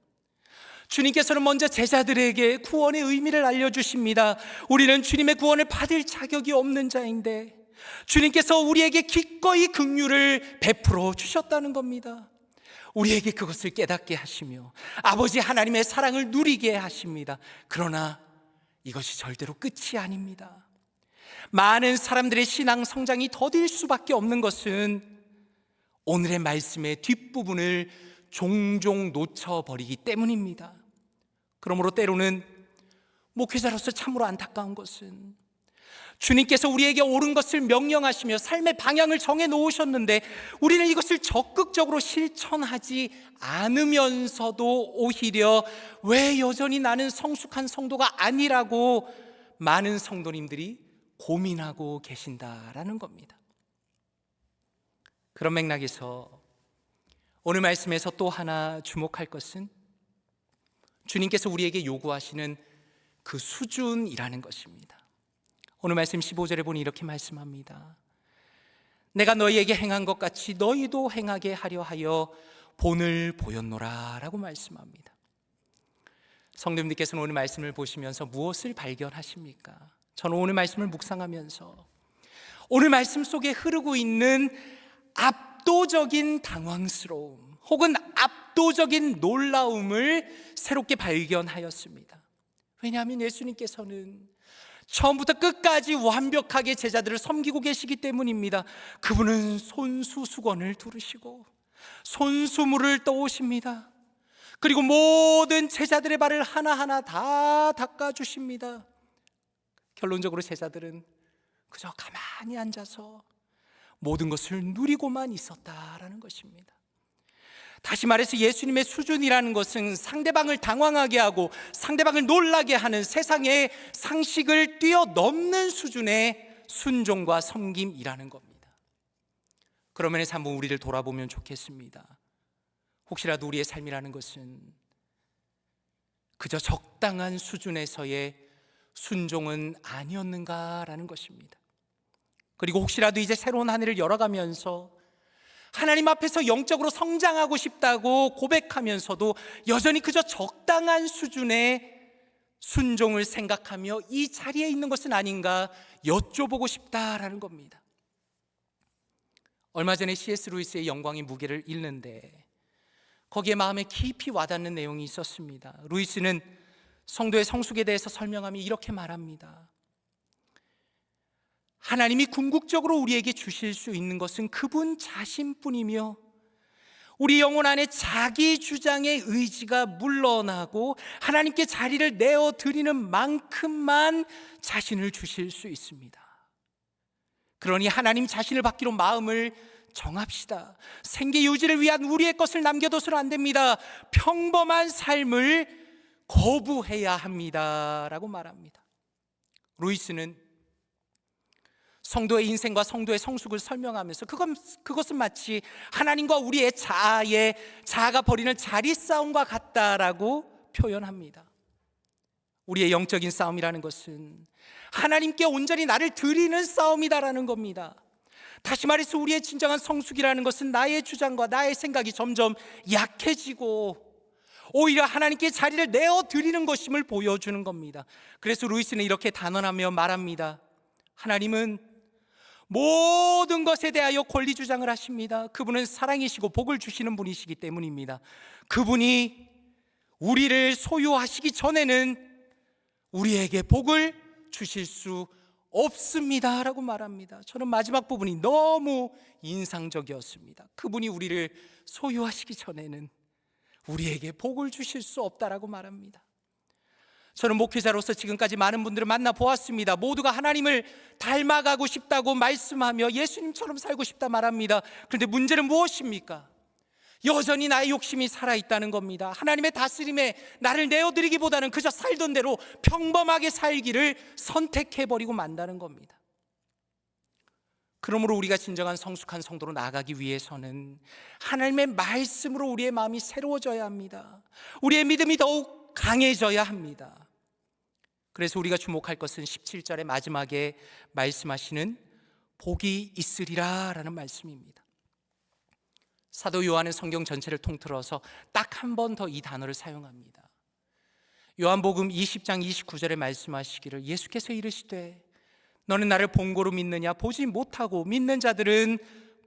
주님께서는 먼저 제자들에게 구원의 의미를 알려주십니다. 우리는 주님의 구원을 받을 자격이 없는 자인데 주님께서 우리에게 기꺼이 긍휼을 베풀어 주셨다는 겁니다. 우리에게 그것을 깨닫게 하시며 아버지 하나님의 사랑을 누리게 하십니다. 그러나 이것이 절대로 끝이 아닙니다. 많은 사람들의 신앙 성장이 더딜 수밖에 없는 것은 오늘의 말씀의 뒷부분을 종종 놓쳐버리기 때문입니다. 그러므로 때로는 목회자로서 참으로 안타까운 것은 주님께서 우리에게 옳은 것을 명령하시며 삶의 방향을 정해 놓으셨는데 우리는 이것을 적극적으로 실천하지 않으면서도 오히려 왜 여전히 나는 성숙한 성도가 아니라고 많은 성도님들이 고민하고 계신다라는 겁니다. 그런 맥락에서 오늘 말씀에서 또 하나 주목할 것은 주님께서 우리에게 요구하시는 그 수준이라는 것입니다. 오늘 말씀 15절에 보니 이렇게 말씀합니다. 내가 너희에게 행한 것 같이 너희도 행하게 하려 하여 본을 보였노라 라고 말씀합니다. 성도님들께서는 오늘 말씀을 보시면서 무엇을 발견하십니까? 저는 오늘 말씀을 묵상하면서 오늘 말씀 속에 흐르고 있는 압도적인 당황스러움 혹은 압도적인 놀라움을 새롭게 발견하였습니다. 왜냐하면 예수님께서는 처음부터 끝까지 완벽하게 제자들을 섬기고 계시기 때문입니다. 그분은 손수수건을 두르시고 손수물을 떠오십니다. 그리고 모든 제자들의 발을 하나하나 다 닦아주십니다. 결론적으로 제자들은 그저 가만히 앉아서 모든 것을 누리고만 있었다라는 것입니다. 다시 말해서 예수님의 수준이라는 것은 상대방을 당황하게 하고 상대방을 놀라게 하는 세상의 상식을 뛰어넘는 수준의 순종과 섬김이라는 겁니다. 그런 면에서 한번 우리를 돌아보면 좋겠습니다. 혹시라도 우리의 삶이라는 것은 그저 적당한 수준에서의 순종은 아니었는가라는 것입니다. 그리고 혹시라도 이제 새로운 한 해를 열어가면서 하나님 앞에서 영적으로 성장하고 싶다고 고백하면서도 여전히 그저 적당한 수준의 순종을 생각하며 이 자리에 있는 것은 아닌가 여쭤보고 싶다라는 겁니다. 얼마 전에 C.S. 루이스의 영광의 무게를 읽는데 거기에 마음에 깊이 와닿는 내용이 있었습니다. 루이스는 성도의 성숙에 대해서 설명하며 이렇게 말합니다. 하나님이 궁극적으로 우리에게 주실 수 있는 것은 그분 자신뿐이며 우리 영혼 안에 자기 주장의 의지가 물러나고 하나님께 자리를 내어드리는 만큼만 자신을 주실 수 있습니다. 그러니 하나님 자신을 받기로 마음을 정합시다. 생계 유지를 위한 우리의 것을 남겨둬서는 안 됩니다. 평범한 삶을 거부해야 합니다 라고 말합니다. 루이스는 성도의 인생과 성도의 성숙을 설명하면서 그것은 마치 하나님과 우리의 자아가 벌이는 자리 싸움과 같다라고 표현합니다. 우리의 영적인 싸움이라는 것은 하나님께 온전히 나를 드리는 싸움이다라는 겁니다. 다시 말해서 우리의 진정한 성숙이라는 것은 나의 주장과 나의 생각이 점점 약해지고 오히려 하나님께 자리를 내어드리는 것임을 보여주는 겁니다. 그래서 루이스는 이렇게 단언하며 말합니다. 하나님은 모든 것에 대하여 권리 주장을 하십니다. 그분은 사랑이시고 복을 주시는 분이시기 때문입니다. 그분이 우리를 소유하시기 전에는 우리에게 복을 주실 수 없습니다 라고 말합니다. 저는 마지막 부분이 너무 인상적이었습니다. 그분이 우리를 소유하시기 전에는 우리에게 복을 주실 수 없다라고 말합니다. 저는 목회자로서 지금까지 많은 분들을 만나보았습니다. 모두가 하나님을 닮아가고 싶다고 말씀하며 예수님처럼 살고 싶다 말합니다. 그런데 문제는 무엇입니까? 여전히 나의 욕심이 살아있다는 겁니다. 하나님의 다스림에 나를 내어드리기보다는 그저 살던 대로 평범하게 살기를 선택해버리고 만다는 겁니다. 그러므로 우리가 진정한 성숙한 성도로 나아가기 위해서는 하나님의 말씀으로 우리의 마음이 새로워져야 합니다. 우리의 믿음이 더욱 강해져야 합니다. 그래서 우리가 주목할 것은 17절의 마지막에 말씀하시는 복이 있으리라 라는 말씀입니다. 사도 요한은 성경 전체를 통틀어서 딱 한 번 더 이 단어를 사용합니다. 요한복음 20장 29절에 말씀하시기를 예수께서 이르시되 너는 나를 본고로 믿느냐? 보지 못하고 믿는 자들은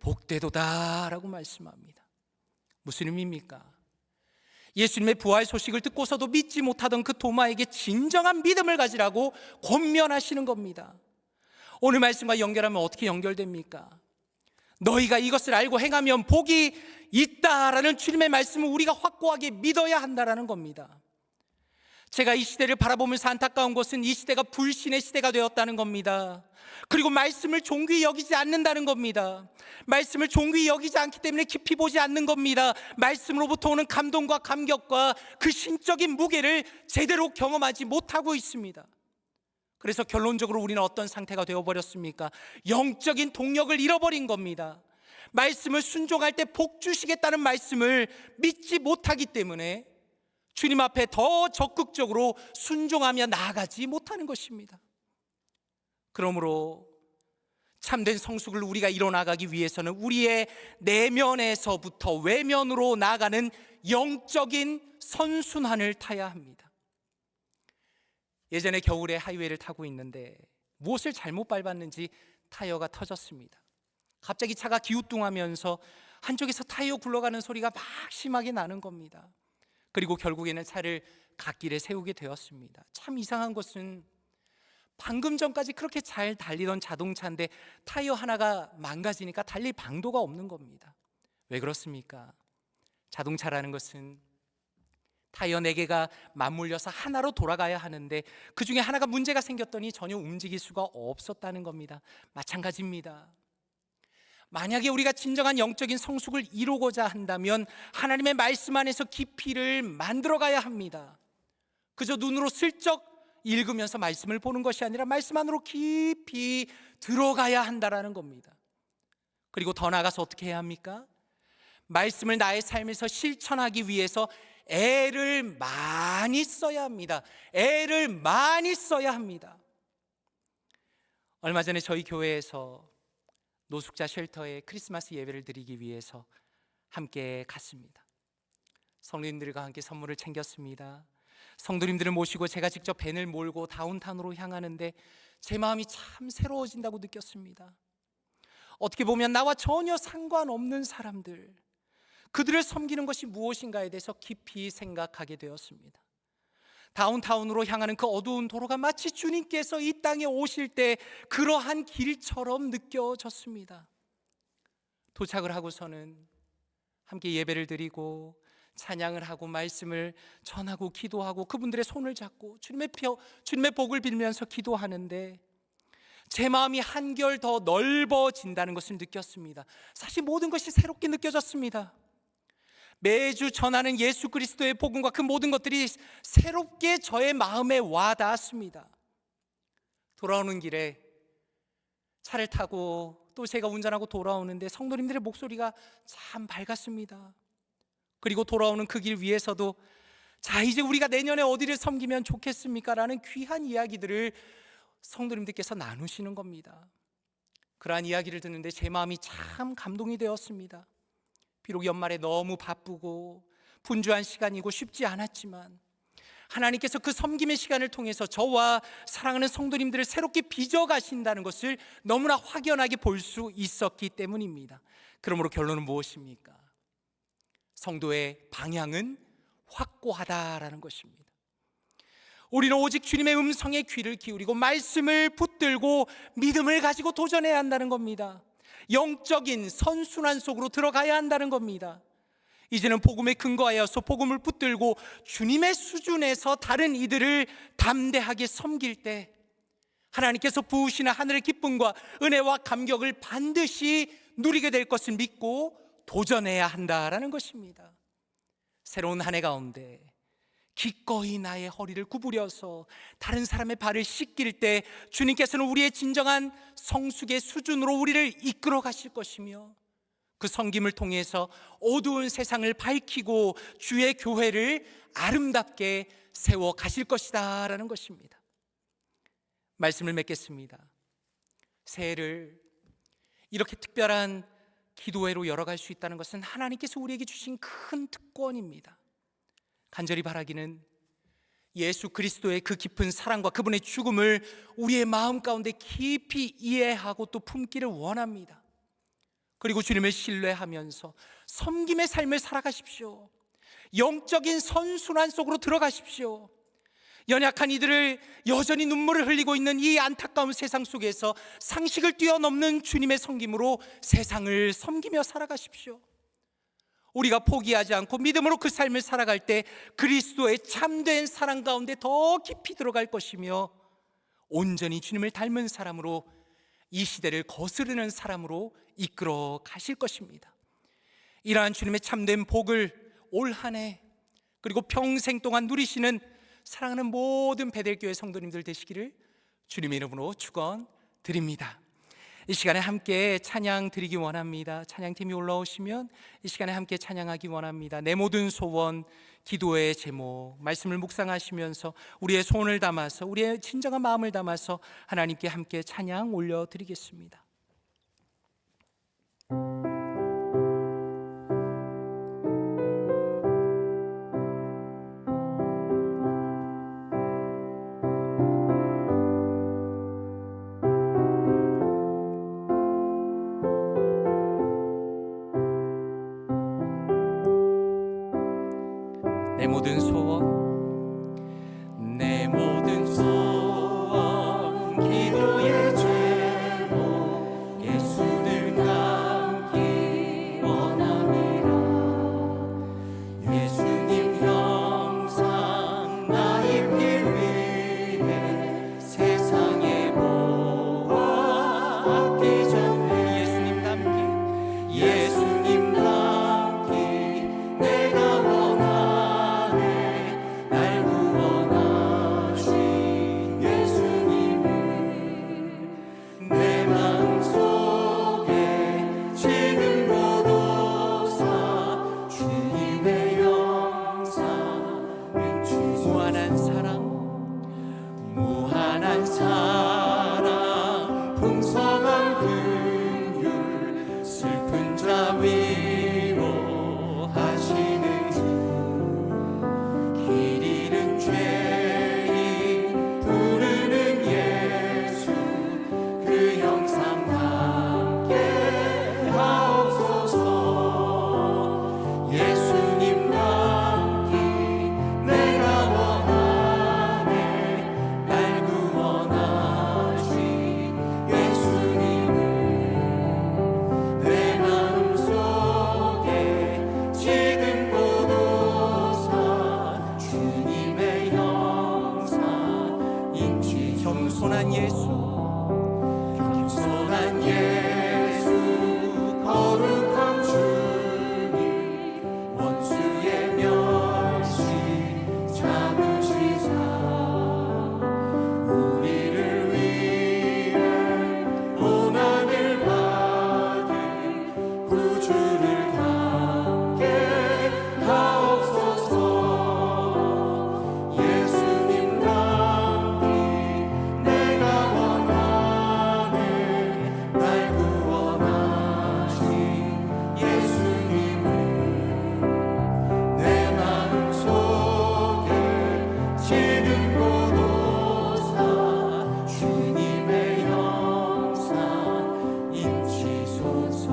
복되도다 라고 말씀합니다. 무슨 의미입니까? 예수님의 부활 소식을 듣고서도 믿지 못하던 그 도마에게 진정한 믿음을 가지라고 권면하시는 겁니다. 오늘 말씀과 연결하면 어떻게 연결됩니까? 너희가 이것을 알고 행하면 복이 있다라는 주님의 말씀을 우리가 확고하게 믿어야 한다라는 겁니다. 제가 이 시대를 바라보면서 안타까운 것은 이 시대가 불신의 시대가 되었다는 겁니다. 그리고 말씀을 존귀히 여기지 않는다는 겁니다. 말씀을 존귀히 여기지 않기 때문에 깊이 보지 않는 겁니다. 말씀으로부터 오는 감동과 감격과 그 신적인 무게를 제대로 경험하지 못하고 있습니다. 그래서 결론적으로 우리는 어떤 상태가 되어버렸습니까? 영적인 동력을 잃어버린 겁니다. 말씀을 순종할 때 복 주시겠다는 말씀을 믿지 못하기 때문에 주님 앞에 더 적극적으로 순종하며 나아가지 못하는 것입니다. 그러므로 참된 성숙을 우리가 이뤄나가기 위해서는 우리의 내면에서부터 외면으로 나아가는 영적인 선순환을 타야 합니다. 예전에 겨울에 하이웨이를 타고 있는데 무엇을 잘못 밟았는지 타이어가 터졌습니다. 갑자기 차가 기우뚱하면서 한쪽에서 타이어 굴러가는 소리가 막 심하게 나는 겁니다. 그리고 결국에는 차를 갓길에 세우게 되었습니다. 참 이상한 것은 방금 전까지 그렇게 잘 달리던 자동차인데 타이어 하나가 망가지니까 달릴 방도가 없는 겁니다. 왜 그렇습니까? 자동차라는 것은 타이어 4개가 맞물려서 하나로 돌아가야 하는데 그 중에 하나가 문제가 생겼더니 전혀 움직일 수가 없었다는 겁니다. 마찬가지입니다. 만약에 우리가 진정한 영적인 성숙을 이루고자 한다면 하나님의 말씀 안에서 깊이를 만들어가야 합니다. 그저 눈으로 슬쩍 읽으면서 말씀을 보는 것이 아니라 말씀 안으로 깊이 들어가야 한다라는 겁니다. 그리고 더 나아가서 어떻게 해야 합니까? 말씀을 나의 삶에서 실천하기 위해서 애를 많이 써야 합니다. 애를 많이 써야 합니다. 얼마 전에 저희 교회에서 노숙자 쉘터에 크리스마스 예배를 드리기 위해서 함께 갔습니다. 성도님들과 함께 선물을 챙겼습니다. 성도님들을 모시고 제가 직접 밴을 몰고 다운타운으로 향하는데 제 마음이 참 새로워진다고 느꼈습니다. 어떻게 보면 나와 전혀 상관없는 사람들, 그들을 섬기는 것이 무엇인가에 대해서 깊이 생각하게 되었습니다. 다운타운으로 향하는 그 어두운 도로가 마치 주님께서 이 땅에 오실 때 그러한 길처럼 느껴졌습니다. 도착을 하고서는 함께 예배를 드리고 찬양을 하고 말씀을 전하고 기도하고 그분들의 손을 잡고 주님의 복을 빌면서 기도하는데 제 마음이 한결 더 넓어진다는 것을 느꼈습니다. 사실 모든 것이 새롭게 느껴졌습니다. 매주 전하는 예수 그리스도의 복음과 그 모든 것들이 새롭게 저의 마음에 와 닿았습니다. 돌아오는 길에 차를 타고 또 제가 운전하고 돌아오는데 성도님들의 목소리가 참 밝았습니다. 그리고 돌아오는 그 길 위에서도 자, 이제 우리가 내년에 어디를 섬기면 좋겠습니까? 라는 귀한 이야기들을 성도님들께서 나누시는 겁니다. 그러한 이야기를 듣는데 제 마음이 참 감동이 되었습니다. 비록 연말에 너무 바쁘고 분주한 시간이고 쉽지 않았지만 하나님께서 그 섬김의 시간을 통해서 저와 사랑하는 성도님들을 새롭게 빚어가신다는 것을 너무나 확연하게 볼 수 있었기 때문입니다. 그러므로 결론은 무엇입니까? 성도의 방향은 확고하다라는 것입니다. 우리는 오직 주님의 음성에 귀를 기울이고 말씀을 붙들고 믿음을 가지고 도전해야 한다는 겁니다. 영적인 선순환 속으로 들어가야 한다는 겁니다. 이제는 복음에 근거하여서 복음을 붙들고 주님의 수준에서 다른 이들을 담대하게 섬길 때 하나님께서 부으시는 하늘의 기쁨과 은혜와 감격을 반드시 누리게 될 것을 믿고 도전해야 한다라는 것입니다. 새로운 한 해 가운데 기꺼이 나의 허리를 구부려서 다른 사람의 발을 씻길 때 주님께서는 우리의 진정한 성숙의 수준으로 우리를 이끌어 가실 것이며 그 섬김을 통해서 어두운 세상을 밝히고 주의 교회를 아름답게 세워 가실 것이다 라는 것입니다. 말씀을 맺겠습니다. 새해를 이렇게 특별한 기도회로 열어갈 수 있다는 것은 하나님께서 우리에게 주신 큰 특권입니다. 간절히 바라기는 예수 그리스도의 그 깊은 사랑과 그분의 죽음을 우리의 마음 가운데 깊이 이해하고 또 품기를 원합니다. 그리고 주님을 신뢰하면서 섬김의 삶을 살아가십시오. 영적인 선순환 속으로 들어가십시오. 연약한 이들을 여전히 눈물을 흘리고 있는 이 안타까운 세상 속에서 상식을 뛰어넘는 주님의 섬김으로 세상을 섬기며 살아가십시오. 우리가 포기하지 않고 믿음으로 그 삶을 살아갈 때 그리스도의 참된 사랑 가운데 더 깊이 들어갈 것이며 온전히 주님을 닮은 사람으로 이 시대를 거스르는 사람으로 이끌어 가실 것입니다. 이러한 주님의 참된 복을 올 한 해 그리고 평생 동안 누리시는 사랑하는 모든 베델교회 성도님들 되시기를 주님의 이름으로 축원드립니다. 이 시간에 함께 찬양 드리기 원합니다. 찬양팀이 올라오시면 이 시간에 함께 찬양하기 원합니다. 내 모든 소원, 기도의 제목, 말씀을 묵상하시면서 우리의 소원을 담아서 우리의 진정한 마음을 담아서 하나님께 함께 찬양 올려드리겠습니다. 내 모든 소원, 내 모든 소원, 기도의 제목 예수를 담기 원합니다. 예수님 형상 나 입기 위해 세상의 모아 앞기 전에 예수님 담기, 예수님 담기 내가 원하네. 날 구원하신 예수님을 내 마음속에 지금보다 사 주님의 영상은 무한한 사랑, 무한한 사랑, 풍성한 긍휼, 슬픈 자 위로하시는 주, 길 잃은 죄인 부르는 예수, 그 형상 함께 하옵소서. 예수님 담기 내가 원하네. 날 구원하신 예수님을 내 마음속에 지금 보도사 주님의 형상 인치. 겸손한 예수, 겸손한 예수, 거룩한 주님, 원수의 멸시 잡으시사 우리를 위해 고난을 받은 구주를 담게 하옵소서. 예수님 담기 내가 원하네. 날 구원하신 예수님을 내 마음속에 지금 보도사 주님의 형상 인치소서.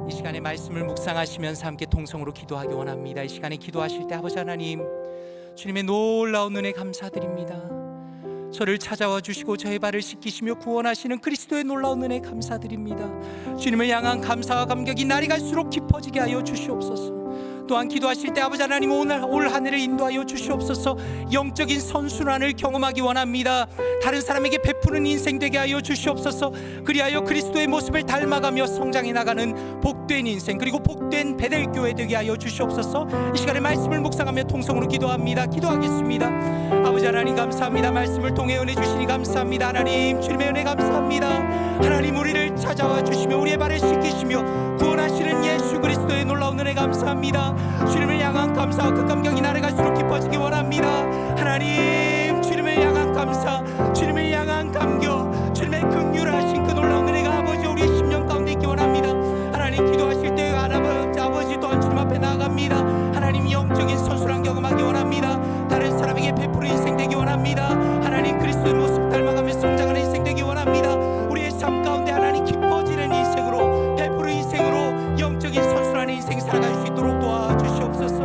이 시간에 말씀을 묵상하시면서 함께 통성으로 기도하기 원합니다. 이 시간에 기도하실 때 아버지 하나님, 주님의 놀라운 은혜 감사드립니다. 저를 찾아와 주시고 저의 발을 씻기시며 구원하시는 그리스도의 놀라운 은혜 감사드립니다. 주님을 향한 감사와 감격이 날이 갈수록 깊어지게 하여 주시옵소서. 또한 기도하실 때 아버지 하나님 오늘 올 한 해를 인도하여 주시옵소서. 영적인 선순환을 경험하기 원합니다. 다른 사람에게 베푸는 인생 되게 하여 주시옵소서. 그리하여 그리스도의 모습을 닮아가며 성장해 나가는 복된 인생, 그리고 복된 베델교회 되게 하여 주시옵소서. 이 시간에 말씀을 묵상하며 통성으로 기도합니다. 기도하겠습니다. 아버지 하나님 감사합니다. 말씀을 통해 은혜 주시니 감사합니다. 하나님 주님의 은혜 감사합니다. 하나님 우리를 찾아와 주시며 우리의 발을 씻기시며 구원하시는 예수 그리스도의 놀라운 은혜 감사합니다. 주님을 향한 감사와 그 감격이 날에 갈수록 깊어지기 원합니다. 하나님 주님을 향한 감사, 주님을 향한 감격, 주님의 긍휼하신 그 놀라운 은혜가 아버지 우리의 심령 가운데 있기 원합니다. 하나님 기도하실 때 아버지 또한 주님 앞에 나아갑니다. 하나님 영적인 선순환 경험하기 원합니다. 다른 사람에게 베푸는 인생 되기 원합니다. 하나님 그리스도의 모습 닮아가며 성장하는 인생 되기 원합니다. 우리의 삶 가운데 하나님 기뻐지는 인생으로, 베푸는 인생으로, 영적인 선순환의 인생 살아갈 수 있도록 도와주시옵소서.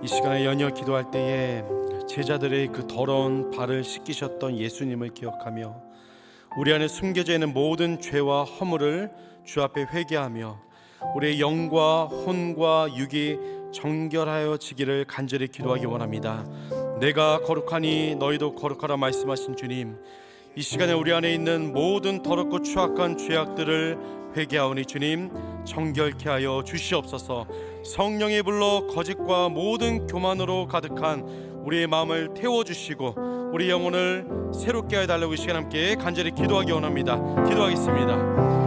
이 시간에 연이어 기도할 때에 제자들의 그 더러운 발을 씻기셨던 예수님을 기억하며 우리 안에 숨겨져 있는 모든 죄와 허물을 주 앞에 회개하며 우리의 영과 혼과 육이 정결하여지기를 간절히 기도하기 원합니다. 내가 거룩하니 너희도 거룩하라 말씀하신 주님, 이 시간에 우리 안에 있는 모든 더럽고 추악한 죄악들을 회개하오니 주님 정결케 하여 주시옵소서. 성령의 불로 거짓과 모든 교만으로 가득한 우리의 마음을 태워주시고 우리 영혼을 새롭게 해달라고 이 시간 함께 간절히 기도하기 원합니다. 기도하겠습니다.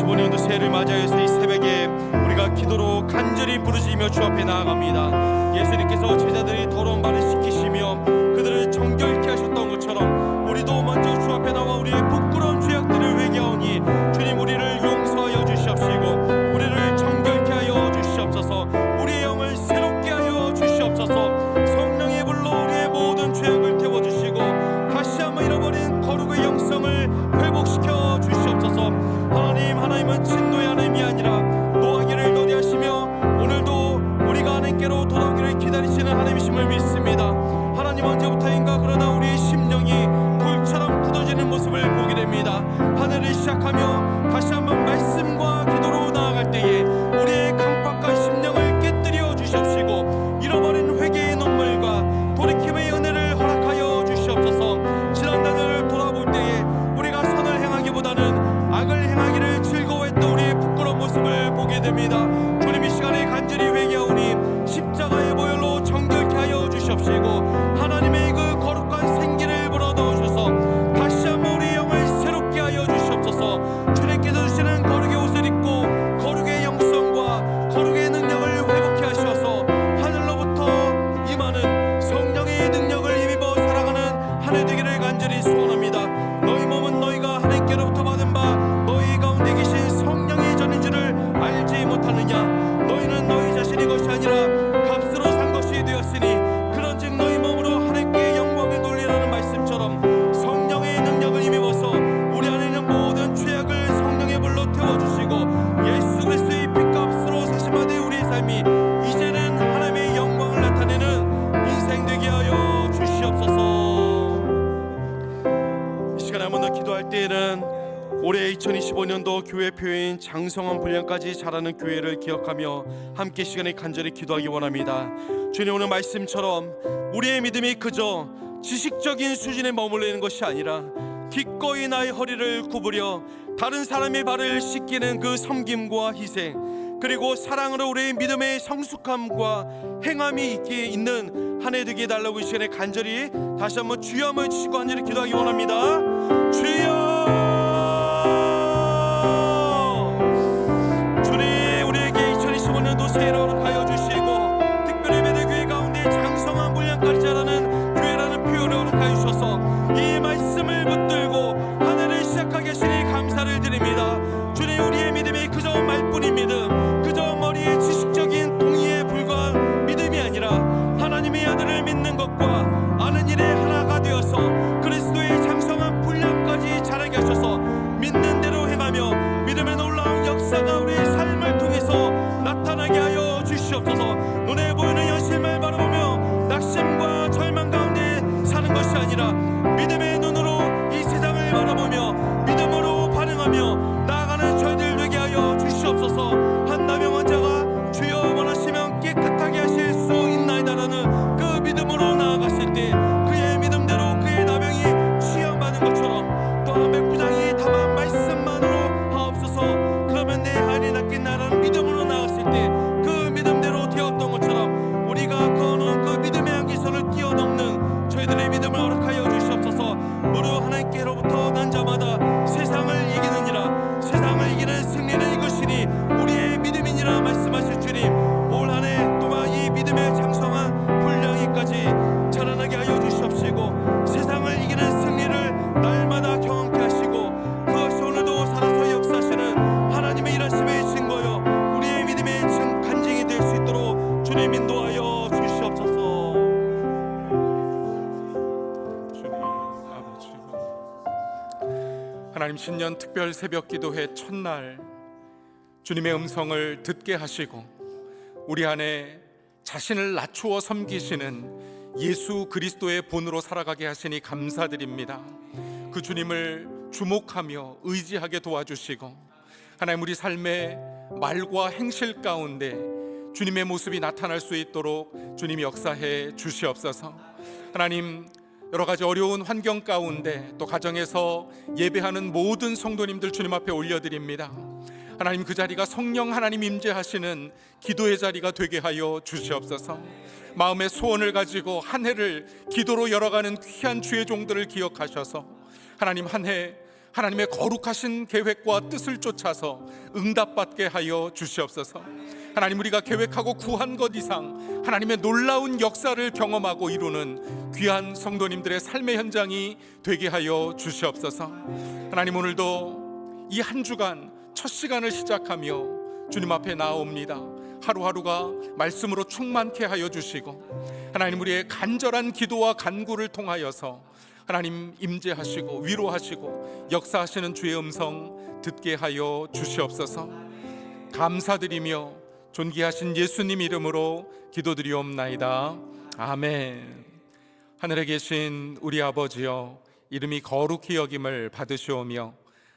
2025년도 새해를 맞이해서 이 새벽에 우리가 기도로 간절히 부르짖으며 주 앞에 나아갑니다. 예수님께서 제자들이 더러운 발을 씻기시며 그들을 정결케 하셨던 것처럼 우리도 먼저 주 앞에 나와 우리의 부끄러운 죄악들을 회개하오니 주님 우리를 용서하여 주시옵시고 우리를 정결케 하여 주시옵소서. 우리의 영을 새롭게 하여 주시옵소서. 성령의 불로 우리의 모든 죄악을 태워주시고 다시 한번 잃어버린 거룩의 영성을 회복시켜 주시옵소서. 하나님은 진노의 하나님이 아니라 노하기를 더디하시며 오늘도 우리가 하나님께로 돌아오기를 기다리시는 하나님이심을 믿습니다. 하나님 언제부터인가 그러나 우리의 심령이 돌처럼 굳어지는 모습을 보게 됩니다. 하늘을 시작하며 다시 한번 말씀과 기도로 나아갈 때에 우리의 강팍한 심령을 깨뜨려 주시옵시고 잃어버린 회개의 눈물과 돌이킴의 은혜를 허락하여 주시옵소서. 지난날을 돌아볼 때에 우리가 선을 행하기보다는 악을 행하기를 즐거워했던 우리의 부끄러운 모습을 보게 됩니다. 주님 이 시간에 간절히 회개하오니 십자가의 보혈로 정결케 하여 주시옵시고 하나님의 그 거룩한 생기를 불어넣으셔서 다시 한번 우리의 영을 새롭게 하여 주시옵소서. 주님께서 주시는 거룩의 옷을 입고 거룩의 영성과 거룩의 능력을 회복케 하셔서 하늘로부터 임하는 성령의 능력을 힘입어 살아가는 한 해 되기를 간절히 소원합니다. 너희 몸은 너희가 하나님께로부터 받은 바 너희 가운데 계신 성령의 전인 줄을 알지 못하느냐. 너희는 너희 자신의 것이 아니라 값으로 산 것이 되었으니 그런즉 너희 몸으로 하나님께 영광을 돌리라는 말씀처럼 성령의 능력을 힘입어서 우리 안에 있는 모든 죄악을 성령의 불로 태워주시고 예수 그리스도의 핏값으로 사심하되 우리의 삶이 이제는 하나님의 영광을 나타내는 인생 되게 하여 주시옵소서. 이 시간에 한번 더 기도할 때에는 올해 2025년도 교회 표인 장성한 분량까지 자라는 교회를 기억하며 함께 시간에 간절히 기도하기 원합니다. 주님 오늘 말씀처럼 우리의 믿음이 그저 지식적인 수준에 머물러 있는 것이 아니라 기꺼이 나의 허리를 구부려 다른 사람의 발을 씻기는 그 섬김과 희생 그리고 사랑으로 우리의 믿음의 성숙함과 행함이 있는 한 해 되게 해달라고 이 시간에 간절히 다시 한번 주여 한번 주시고 간절히 기도하기 원합니다. 주여 주님 우리에게 2025년도 새해를 허락하여 주시고 특별히 매대교회 가운데 장성한 분량까지 자라는 교회라는 표현을 허락하여 주셔서 이 말씀을 붙들고 한 해를 시작하게 하시니 감사를 드립니다. 주님 우리의 믿음이 그저 말뿐인 믿음 그저 머리의 지식적인 동의에 불과한 믿음이 아니라 하나님의 아들을 믿는 것과 아는 일에 하나가 되어서 그리스도의 장성한 분량까지 자라게 하셔서 믿는 대로 행하며 믿음의 놀라운 역사가 우리의 삶을 통해서 나타나게 하여 주시옵소서. 눈에 보이는 현실만 바라보며 낙심과 절망 가운데 사는 것이 아니라 믿음의 눈으로 이 세상을 바라보며 믿음으로 반응하며 나아가는 저희들 되게 하여 주시옵소서. 한 나병 환자가 주여 원하시면 깨끗하게 하실 수 있나이다라는 그 믿음으로 나아갔을 때 그의 믿음대로 그의 나병이 치유받는 것처럼 또한 백부장이 다만 말씀만으로 하옵소서 그러면 내 하인이 낫겠나라는 믿음으로 나아갔을 때 그 믿음대로 되었던 것처럼 우리가 거는 그 믿음의 한계선을 뛰어넘는 저희들의 믿음을 허락하여 주시옵소서. 무릇 하나님께로부터 난 자마다 세상을 이기느니라 세상을 이기는 승리는 이것이니 우리의 믿음이니라 말씀하신 주님 올 한 해 또한 이 믿음의 장성한 분량이까지 자라나게 하여 주시옵시고 세상을 이기는 승리를 날마다 경험케 하시고 그것이 오늘도 살아서 역사하시는 하나님의 일하심의 증거여 우리의 믿음의 간증이 될 수 있도록 주님 인도하여 주시옵소서. 주님 아버지 하나님 신년 특별 새벽 기도회 첫날 주님의 음성을 듣게 하시고 우리 안에 자신을 낮추어 섬기시는 예수 그리스도의 본으로 살아가게 하시니 감사드립니다. 그 주님을 주목하며 의지하게 도와주시고 하나님 우리 삶의 말과 행실 가운데 주님의 모습이 나타날 수 있도록 주님 역사해 주시옵소서. 하나님 여러 가지 어려운 환경 가운데 또 가정에서 예배하는 모든 성도님들 주님 앞에 올려드립니다. 하나님 그 자리가 성령 하나님 임재하시는 기도의 자리가 되게 하여 주시옵소서. 마음의 소원을 가지고 한 해를 기도로 열어가는 귀한 주의 종들을 기억하셔서 하나님 한 해 하나님의 거룩하신 계획과 뜻을 쫓아서 응답받게 하여 주시옵소서. 하나님, 우리가 계획하고 구한 것 이상 하나님의 놀라운 역사를 경험하고 이루는 귀한 성도님들의 삶의 현장이 되게 하여 주시옵소서. 하나님, 오늘도 이 한 주간 첫 시간을 시작하며 주님 앞에 나아옵니다. 하루하루가 말씀으로 충만케 하여 주시고, 하나님, 우리의 간절한 기도와 간구를 통하여서 하나님 임재하시고 위로하시고 역사하시는 주의 음성 듣게 하여 주시옵소서. 감사드리며 존귀하신 예수님 이름으로 기도드리옵나이다. 아멘. 하늘에 계신 우리 아버지여, 이름이 거룩히 여김을 받으시오며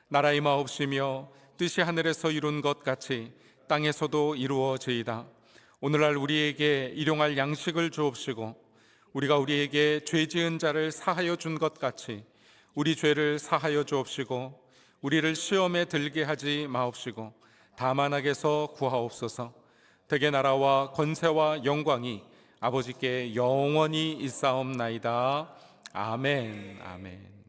나라의 마옵시며 뜻이 하늘에서 이룬 것 같이 땅에서도 이루어지이다. 오늘날 우리에게 일용할 양식을 주옵시고, 우리가 우리에게 죄 지은 자를 사하여 준 것 같이 우리 죄를 사하여 주옵시고, 우리를 시험에 들게 하지 마옵시고 다만 악에서 구하옵소서. 대개 나라와 권세와 영광이 아버지께 영원히 있사옵나이다. 아멘. 아멘.